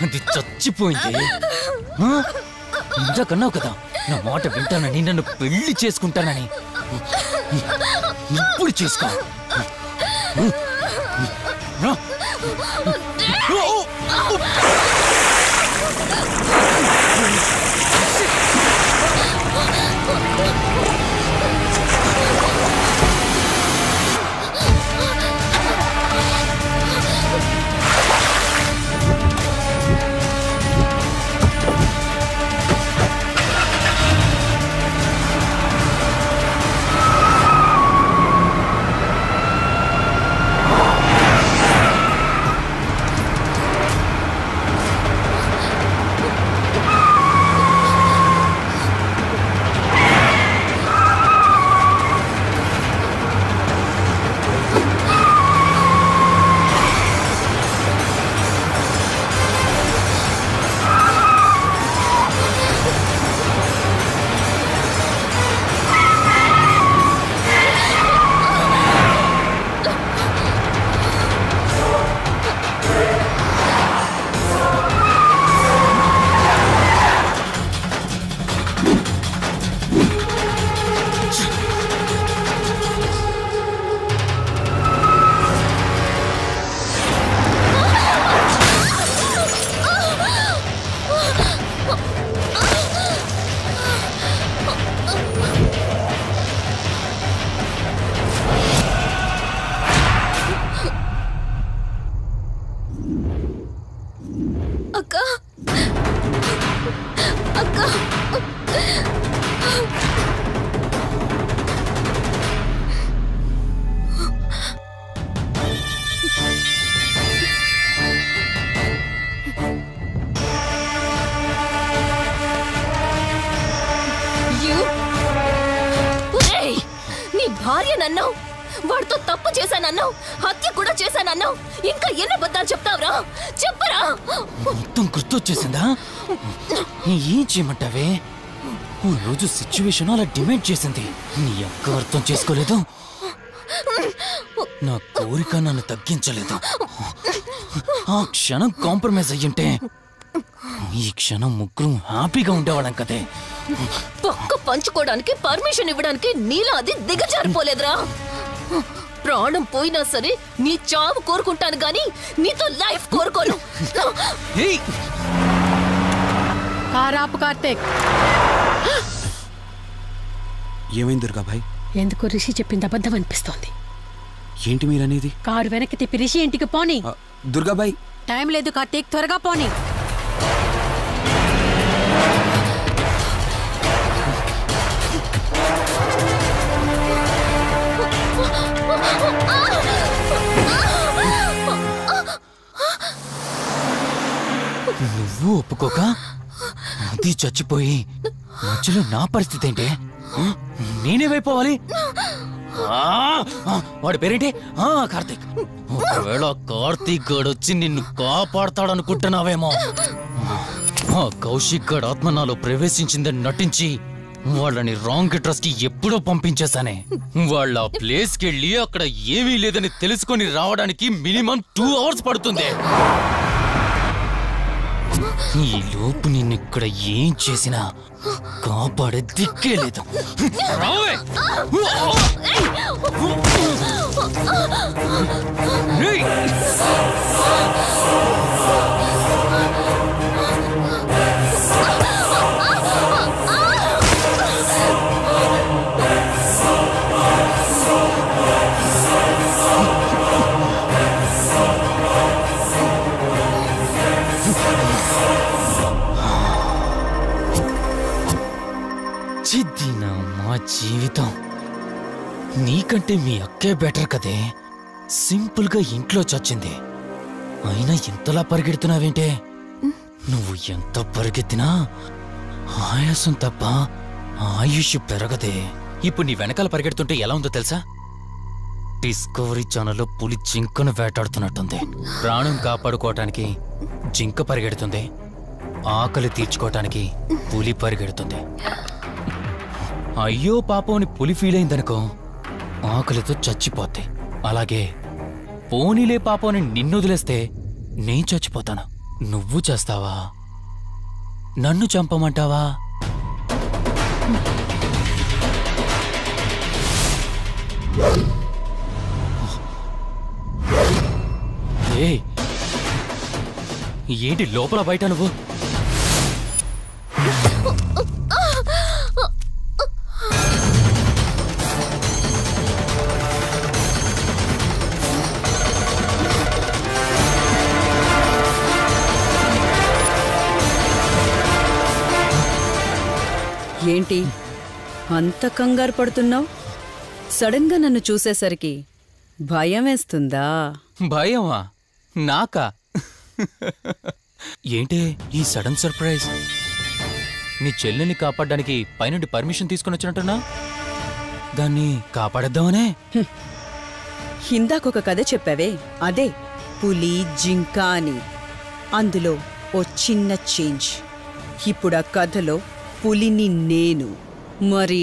D: అది చచ్చిపోయింది. ఇంతకన్నావు కదా నా మాట వింటానని, నన్ను పెళ్లి చేసుకుంటానని. ఇప్పుడు చేసుకో.
B: భార్యనన్నావు, వాడితో తప్పు చేశానన్నావు, హత్య కూడా చేశానన్నావు. ఇంకా ఎన్ని అబద్ధాలు చెప్తావురా? చెప్పరా?
D: మొత్తం గుర్తొచ్చేసిందా? ఏం చేయమంటావే? ఓ రోజు సిచ్యువేషన్ అలా డిమాండ్ చేసింది. నీ అక్క అర్థం చేసుకోలేదు. నా కోరిక నన్ను తగ్గించలేదు. ఆ క్షణం కాంప్రమైజ్ అయ్యుంటే ఈ క్షణం ముగ్గురు హ్యాపీగా ఉండేవాళ్ళం కదే.
B: పక్క పంచుకోవడానికి పర్మిషన్ ఇవ్వడానికి నీలా అది దిగజారిపోలేదురా. ప్రాణం పోయినా సరే నీ చావు కోరుకుంటాను గాని నీతో లైఫ్ కోరుకోను.
E: కారాపు కార్తీక్.
F: ఏమైంది దుర్గాబాయ్?
E: ఎందుకు రిషి చెప్పింది అబద్ధం అనిపిస్తోంది.
F: ఏంటి మీరనేది?
E: కారు వెనక్కి తిప్పి రిషి ఇంటికి పోనీ.
F: దుర్గాబాయ్
E: టైం లేదు కార్తీక్, త్వరగా పోనీ.
D: నువ్వు ఒప్పుకోక అది చచ్చిపోయి మధ్యలో నా పరిస్థితి ఏంటి? నేనేమైపోవాలి? వాడి పేరేంటి? కార్తీక్. ఒకవేళ కార్తీక్ గడు వచ్చి నిన్ను కాపాడతాడనుకుంటున్నావేమో. కౌశిక్ గడ్ ఆత్మ నాలో ప్రవేశించిందని నటించి వాళ్ళని రాంగ్ అడ్రస్ కి ఎప్పుడో పంపించేశానే. వాళ్ళ ప్లేస్ కి వెళ్ళి అక్కడ ఏమీ లేదని తెలుసుకొని రావడానికి మినిమం 2 hours పడుతుంది. ఈ లోపు నిన్నిక్కడ ఏం చేసినా కాపాడే దిక్కే లేదు. చిద్దినా మా జీవితం. నీకంటే మీ అక్కే బెటర్ కదే. సింపుల్ గా ఇంట్లో చచ్చింది. అయినా ఇంతలా పరిగెడుతున్నావేంటే? నువ్వు ఎంత పరిగెత్తినా ఆయాసం తప్ప ఆయుష్ పెరగదే. ఇప్పుడు నీ వెనకాల పరిగెడుతుంటే ఎలా ఉందో తెలుసా? డిస్కవరీ ఛానల్లో పులి జింకను వేటాడుతున్నట్టుంది. ప్రాణం కాపాడుకోవటానికి జింక పరిగెడుతుంది, ఆకలి తీర్చుకోవటానికి పులి పరిగెడుతుంది. అయ్యో పాపం అని పులి ఫీల్ అయిందనుకో, ఆకలితో చచ్చిపోద్ది. అలాగే పోనీలే పాపం అని నిన్ను వదిలేస్తే నేను చచ్చిపోతాను. నువ్వు చేస్తావా? నన్ను చంపమంటావా? ఏంటి లోపల బయట నువ్వు?
C: ఏంటి అంత కంగారు పడుతున్నావు? సడన్ గా నన్ను చూసేసరికి భయం వేస్తుందా?
D: భయమా? నాకా? ఏంటి ఈ సడన్ సర్ప్రైజ్? నీ చెల్లెల్ని కాపాడడానికి పైనుండి పర్మిషన్ తీసుకుని వచ్చినట్టున్నా? దాన్ని కాపాడేద్దామనే?
C: ఇందాకొక కథ చెప్పావే, అదే పులి జింక అని. అందులో ఓ చిన్న చేంజ్. ఇప్పుడు ఆ కథలో పులిని నేను. మరి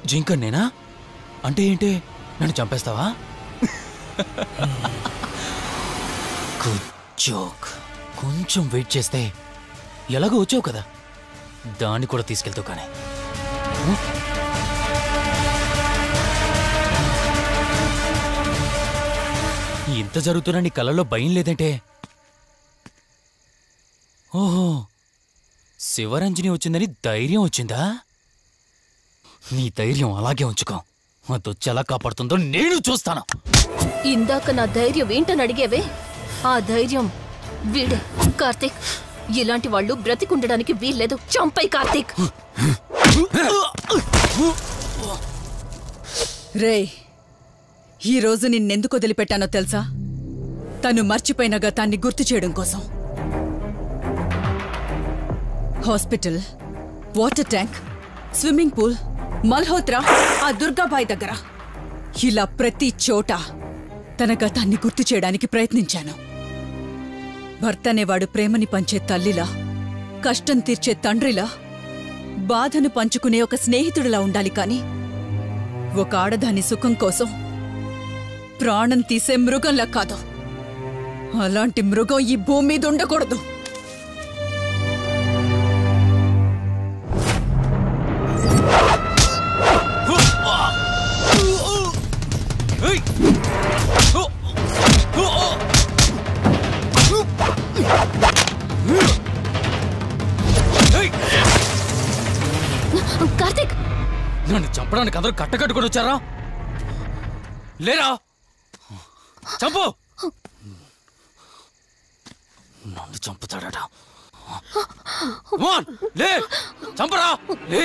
D: జింక నేనా? అంటే ఏంటి? నన్ను చంపేస్తావా? Good joke. కొంచెం వెయిట్ చేస్తే ఎలాగో వచ్చావు కదా, దాన్ని కూడా తీసుకెళ్తావు. కానీ ఇంత జరుగుతున్నా నీ కళ్ళలో భయం లేదంటే? ఓహో, శివరంజని వచ్చిందని ధైర్యం వచ్చిందా? నీ ధైర్యం అలాగే ఉంచుకో. అదొచ్చి ఎలా కాపాడుతుందో నేను చూస్తాను.
B: ఇందాక నా ధైర్యం ఏంటని అడిగేవే, ఆ ధైర్యం వీడే. కార్తీక్, ఇలాంటి వాళ్ళు బ్రతికుండడానికి వీల్లేదు. చంపై కార్తీక్.
C: రే, ఈరోజు నిన్నెందుకు వదిలిపెట్టానో తెలుసా? తను మర్చిపోయిన గతాన్ని గుర్తు చేయడం కోసం. Hospital, water tank, swimming pool, Malhotra, ఆ దుర్గాబాయ్ దగ్గర ఇలా ప్రతి చోట తన గతాన్ని గుర్తు చేయడానికి ప్రయత్నించాను. భర్త అనేవాడు ప్రేమని పంచే తల్లిలా, కష్టం తీర్చే తండ్రిలా, బాధను పంచుకునే ఒక స్నేహితుడిలా ఉండాలి కాని ఒక ఆడదాని సుఖం కోసం ప్రాణం తీసే మృగంలా కాదు. అలాంటి మృగం ఈ భూమి మీద ఉండకూడదు.
B: కార్తీక్,
D: నన్ను చంపడానికి అందరూ కట్టకట్టుకొని వచ్చారా? లేరా? చంపు! నన్ను చంపుతాడట. లే, చంపరా, లే.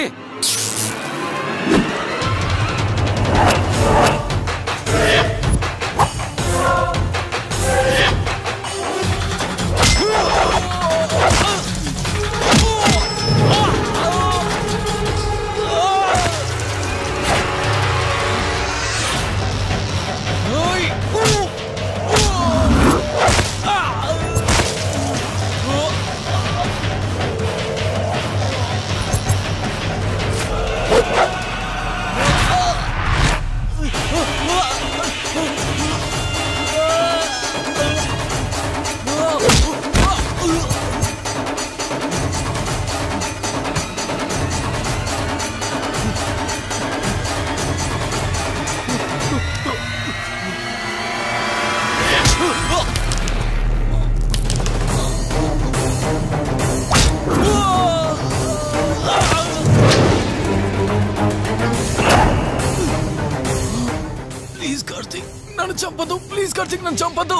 D: చంపదు, ప్లీజ్ కార్తీక్, నన్ను చంపదు.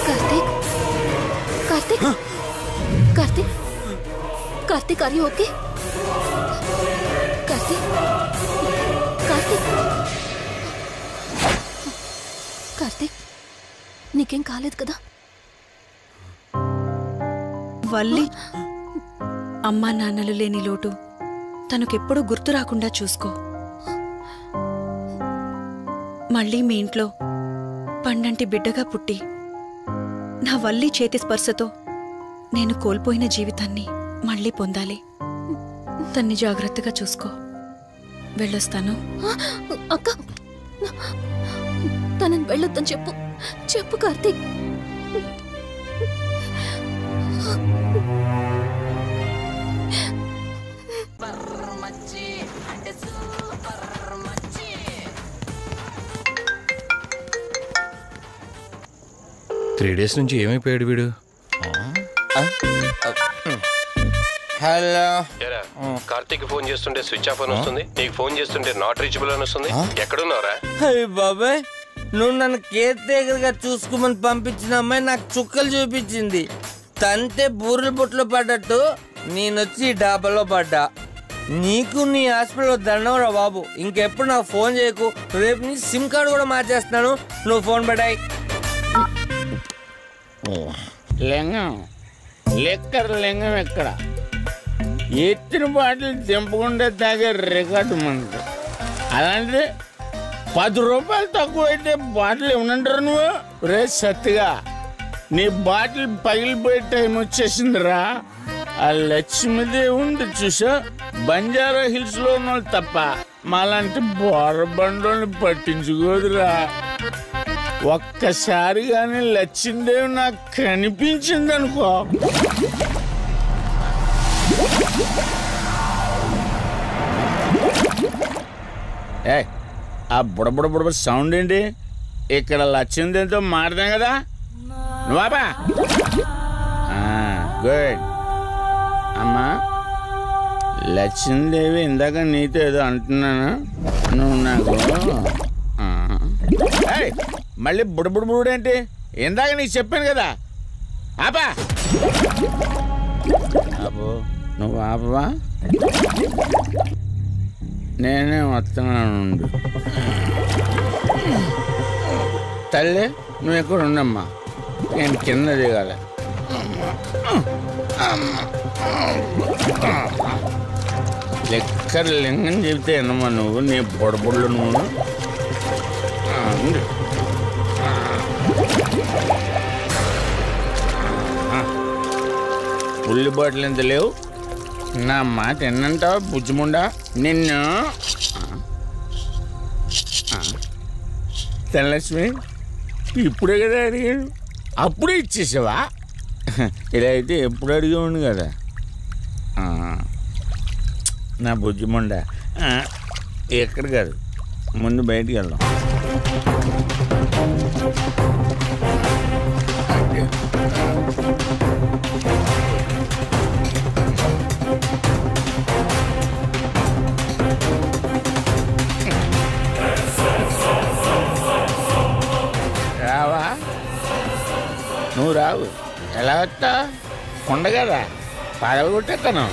B: Karthik, Karthik, Karthik, Karthik, are you okay? Karthik, Karthik, Karthik, నీకేం కాలేదు కదా?
C: వల్లి, అమ్మా నాన్నలు లేని లోటు తనకెప్పుడూ గుర్తు రాకుండా చూసుకో. మళ్ళీ మీ ఇంట్లో పండంటి బిడ్డగా పుట్టి నా వల్లి చేతి స్పర్శతో నేను కోల్పోయిన జీవితాన్ని మళ్ళీ పొందాలి. తన్ని జాగ్రత్తగా చూసుకో. వెళ్ళొస్తాను.
B: అక్క, తనని వెళ్ళొద్దని చెప్పు. చెప్పు కార్తీక్.
G: త్రీ డేస్ నుంచి ఏమైపోయాడు వీడు?
H: హలో,
G: కార్తీక్ ఫోన్ చేస్తుంటే స్విచ్ ఆఫ్ అని వస్తుంది, నీకు ఫోన్ చేస్తుంటే నాట్ రీచబుల్ అని వస్తుంది. ఎక్కడున్నారా?
H: అయ్య బాబాయ్, నువ్వు నన్ను కేర్ టేకర్గా చూసుకోమని పంపించిన అమ్మాయి నాకు చుక్కలు చూపించింది. తంతే బూరెల బుట్టలో పడ్డట్టు నేనొచ్చి డాబాలో పడ్డా. నీకు నీ హాస్పిటల్లో దండంరా బాబు. ఇంకెప్పుడు నాకు ఫోన్ చేయకు. రేపు నీ సిమ్ కార్డు కూడా మార్చేస్తున్నాను. నువ్వు ఫోన్ పడాయి.
I: లింగం లెక్కర లింగం ఎక్కడ? ఎత్తిన బాటిల్ దింపకుండా తాగే రికార్డు మనకు. అలాంటిది 10 రూపాయలు తక్కువ అయితే బాటిల్ ఏమనంటారు నువ్వు? రే సత్తిగా, నీ బాటిల్ పగిలిపోయే టైం వచ్చేసిందిరా. ఆ లక్ష్మీదేవి ఉంది చూసా, బంజారా హిల్స్ లో ఉన్న తప్ప మాలాంటి బోరబండోని పట్టించుకోదురా. ఒక్కసారి కానీ లక్ష్మీదేవి నాకు కనిపించింది అనుకో, ఏ ఆ బుడబుడ సౌండ్ ఏంటి? ఇక్కడ లక్ష్మీదేవితో మారుతాం కదా నువ్వాబా. గుడ్ అమ్మా. లక్ష్మీదేవి ఇందాక నీతో ఏదో అంటున్నాను, నువ్వు నాకు మళ్ళీ బుడబుడేంటి? ఇందాక నీకు చెప్పాను కదా ఆపా. అబ్బో నువ్వు ఆపవా? నేనే వస్తున్నాను. తల్లి నువ్వు ఎక్కడ ఉండమ్మా, నేను కింద దిగాలి. లెక్కర లింగం చెబితే ఎన్నమ్మా నువ్వు నీ పొడపొళ్ళు నువ్వు ఉల్లి బాటిల్ ఎంత లేవు నా మాట ఎన్నంటావా బుజ్జిముండా నిన్ను ధనలక్ష్మి ఇప్పుడే కదా అడిగాడు అప్పుడే ఇచ్చేసావా ఇలా అయితే ఎప్పుడు అడిగేవాడు కదా నా బుజ్జిముండా ఎక్కడ కాదు ముందు బయటికి వెళ్దాం రావా నువ్వు రావు ఎలా వస్తా కొండగదా పడగొట్టేస్తాను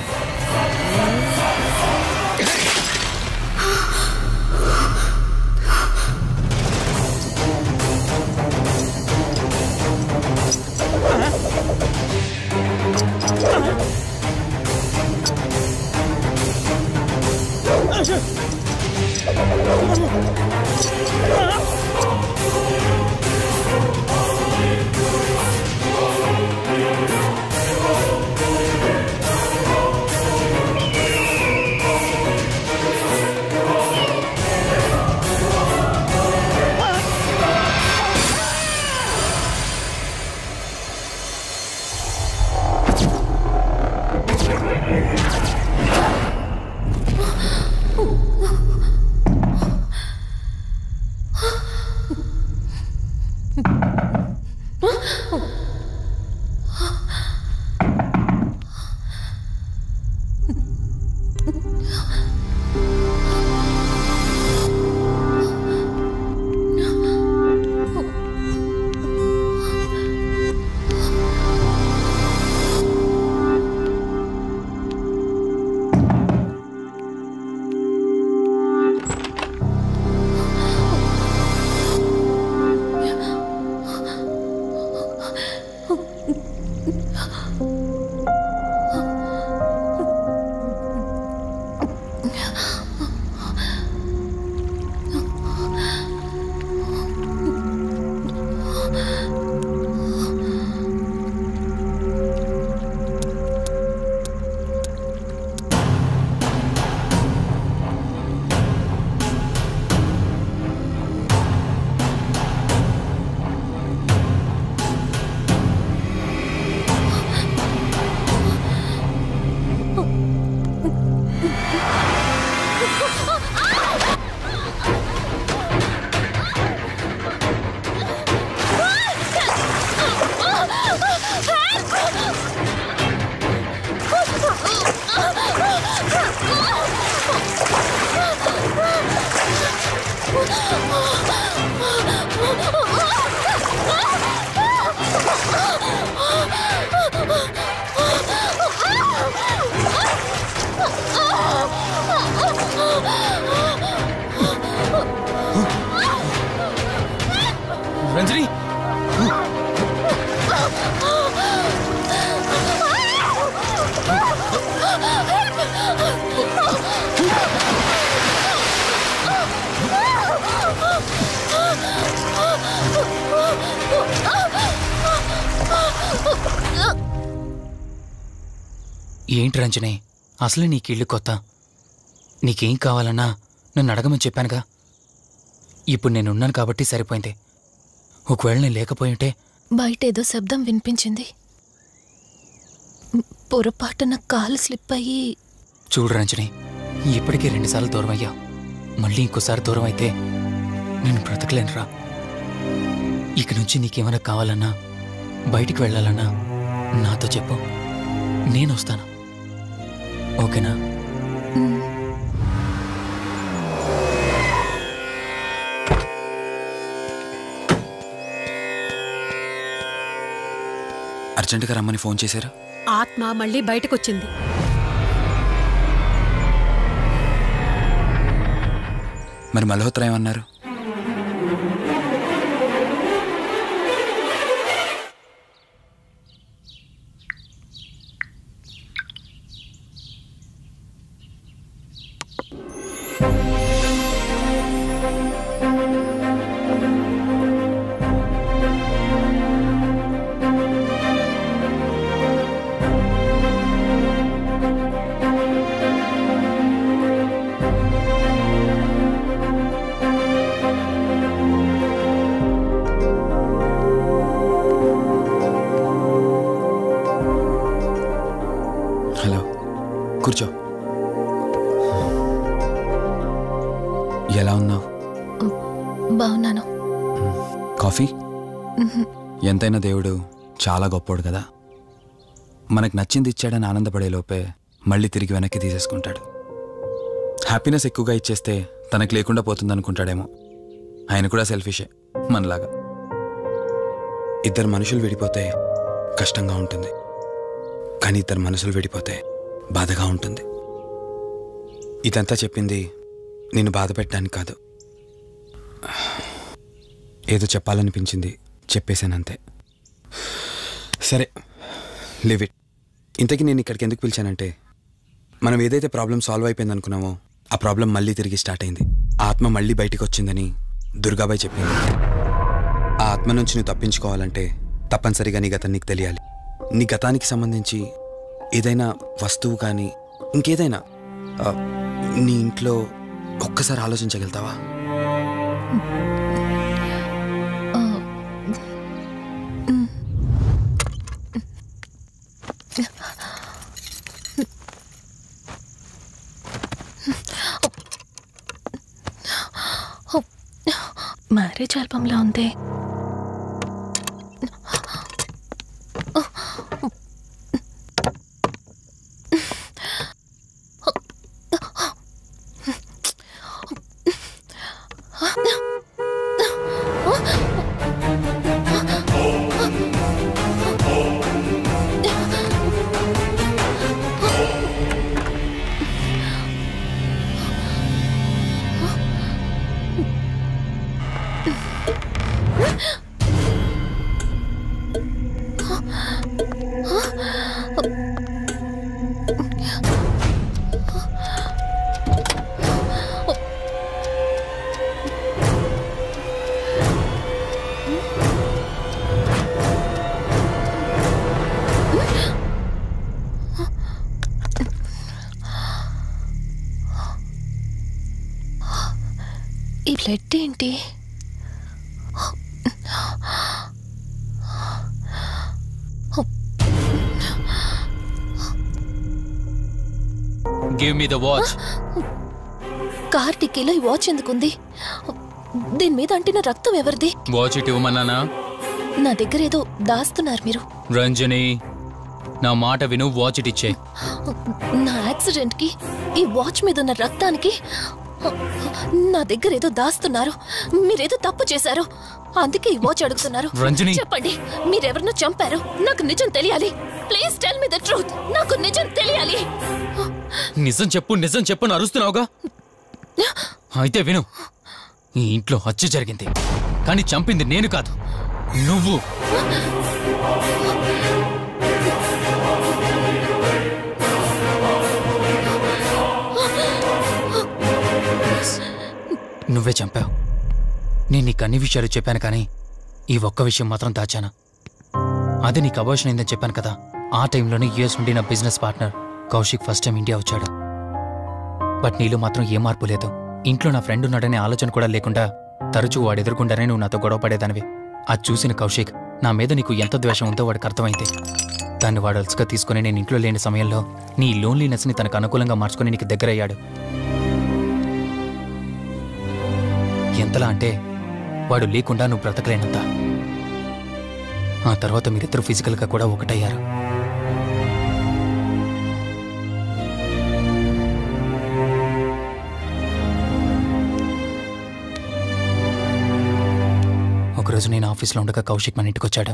D: రంజని ఏంటి రంజని అసలు నీకు ఇల్లు కొత్త నీకేం కావాలన్నా నన్ను అడగమని చెప్పానుగా ఇప్పుడు నేనున్నాను కాబట్టి సరిపోయింది ఒకవేళ నేను లేకపోయింటే
B: బయటేదో శబ్దం వినిపించింది పొరపాటున కాలు స్లిప్ అయ్యి
D: చూడు రంజని ఇప్పటికే 2 సార్లు దూరం అయ్యా మళ్ళీ ఇంకోసారి దూరం అయితే నేను బ్రతకలేనురా ఇక నుంచి నీకేమైనా కావాలన్నా బయటికి వెళ్ళాలన్నా నాతో చెప్పు నేను వస్తాను ఓకేనా
F: అర్జెంటుగా రమ్మని ఫోన్ చేశారు
E: ఆత్మ మళ్ళీ బయటకొచ్చింది.
F: మరి మల్హోత్రా ఏమన్నారు? కూర్చో. ఎలా ఉన్నావు?
B: బాగున్నాను.
F: కాఫీ? ఎంతైనా దేవుడు చాలా గొప్పోడు కదా. మనకు నచ్చింది ఇచ్చాడని ఆనందపడే లోపే మళ్ళీ తిరిగి వెనక్కి తీసేసుకుంటాడు. హ్యాపీనెస్ ఎక్కువగా ఇచ్చేస్తే తనకు లేకుండా పోతుందనుకుంటాడేమో. ఆయన కూడా సెల్ఫిషే మనలాగా. ఇద్దరు మనుషులు విడిపోతే కష్టంగా ఉంటుంది, కానీ ఇద్దరు మనసులు విడిపోతే బాధగా ఉంటుంది. ఇదంతా చెప్పింది నిన్ను బాధ పెట్టడానికి కాదు. ఏదో చెప్పాలనిపించింది, చెప్పేశానంతే. సరే, లివ్ ఇట్. ఇంతకీ నేను ఇక్కడికి ఎందుకు పిలిచానంటే, మనం ఏదైతే ప్రాబ్లం సాల్వ్ అయిపోయింది అనుకున్నామో ఆ ప్రాబ్లం మళ్ళీ తిరిగి స్టార్ట్ అయింది. ఆ ఆత్మ మళ్ళీ బయటికి వచ్చిందని దుర్గాబాయ్ చెప్పింది. ఆ ఆత్మ నుంచి నువ్వు తప్పించుకోవాలంటే తప్పనిసరిగా నీ గతం నీకు తెలియాలి. నీ గతానికి సంబంధించి ఏదైనా వస్తువు కానీ ఇంకేదైనా నీ ఇంట్లో ఒక్కసారి ఆలోచించగలుగుతావా?
B: మ్యారేజ్ ఆల్బంలా ఉంది. ఈ బ్లడ్ ఏంటి?
D: Give me the watch.
B: Car టిక్కీలో ఈ వాచ్ ఎందుకుంది? దీని మీద అంటిన రక్తం ఎవరిది?
D: వాచ్ ఇటు ఇవ్వమన్నానా?
B: నా దగ్గర ఏదో దాస్తున్నారు మీరు.
D: రంజని, నా మాట విను, వాచ్ ఇటు ఇచ్చే.
B: నా యాక్సిడెంట్ కి ఈ వాచ్ మీద ఉన్న రక్తానికి నా దగ్గర ఏదో దాస్తున్నారు. మీరేదో తప్పు చేశారు, అందుకే ఈ వాచ్ అడుగుతున్నారు.
D: రంజని,
B: చెప్పండి, మీరెవరినో చంపారు. నాకు నిజం తెలియాలి. Please tell me the truth. నాకు నిజం తెలియాలి.
D: నిజం చెప్పు, నిజం చెప్పు అని అరుస్తున్నావుగా. అయితే విను, ఈ ఇంట్లో హత్య జరిగింది, కానీ చంపింది నేను కాదు, నువ్వు. నువ్వే చంపావు. నేను నీకు అన్ని విషయాలు చెప్పాను, కానీ ఈ ఒక్క విషయం మాత్రం దాచాను. అది నీకు అబార్షన్ అయిందని చెప్పాను కదా. ఆ టైంలోనే యూఎస్ నుండి నా business partner Kaushik first time India వచ్చాడు. బట్ నీలో మాత్రం ఏ మార్పు లేదు. ఇంట్లో నా ఫ్రెండ్ ఉన్నాడనే ఆలోచన కూడా లేకుండా తరచూ వాడు ఎదుర్కొంటానే నువ్వు నాతో గొడవ పడేదానివి. అది చూసిన కౌశిక్ నా మీద నీకు ఎంత ద్వేషం ఉందో వాడికి అర్థమైంది. దాన్ని వాడు అలసుగా తీసుకుని నేను ఇంట్లో లేని సమయంలో నీ లోన్లీనెస్ని తనకు అనుకూలంగా మార్చుకుని నీకు దగ్గరయ్యాడు. ఎంతలా అంటే వాడు లేకుండా నువ్వు బ్రతకలేనంత. ఆ తర్వాత మీరిద్దరు ఫిజికల్గా కూడా ఒకటయ్యారు. ఒకరోజు నేను ఆఫీస్లో ఉండగా కౌశిక్ మన ఇంటికి వచ్చాడు.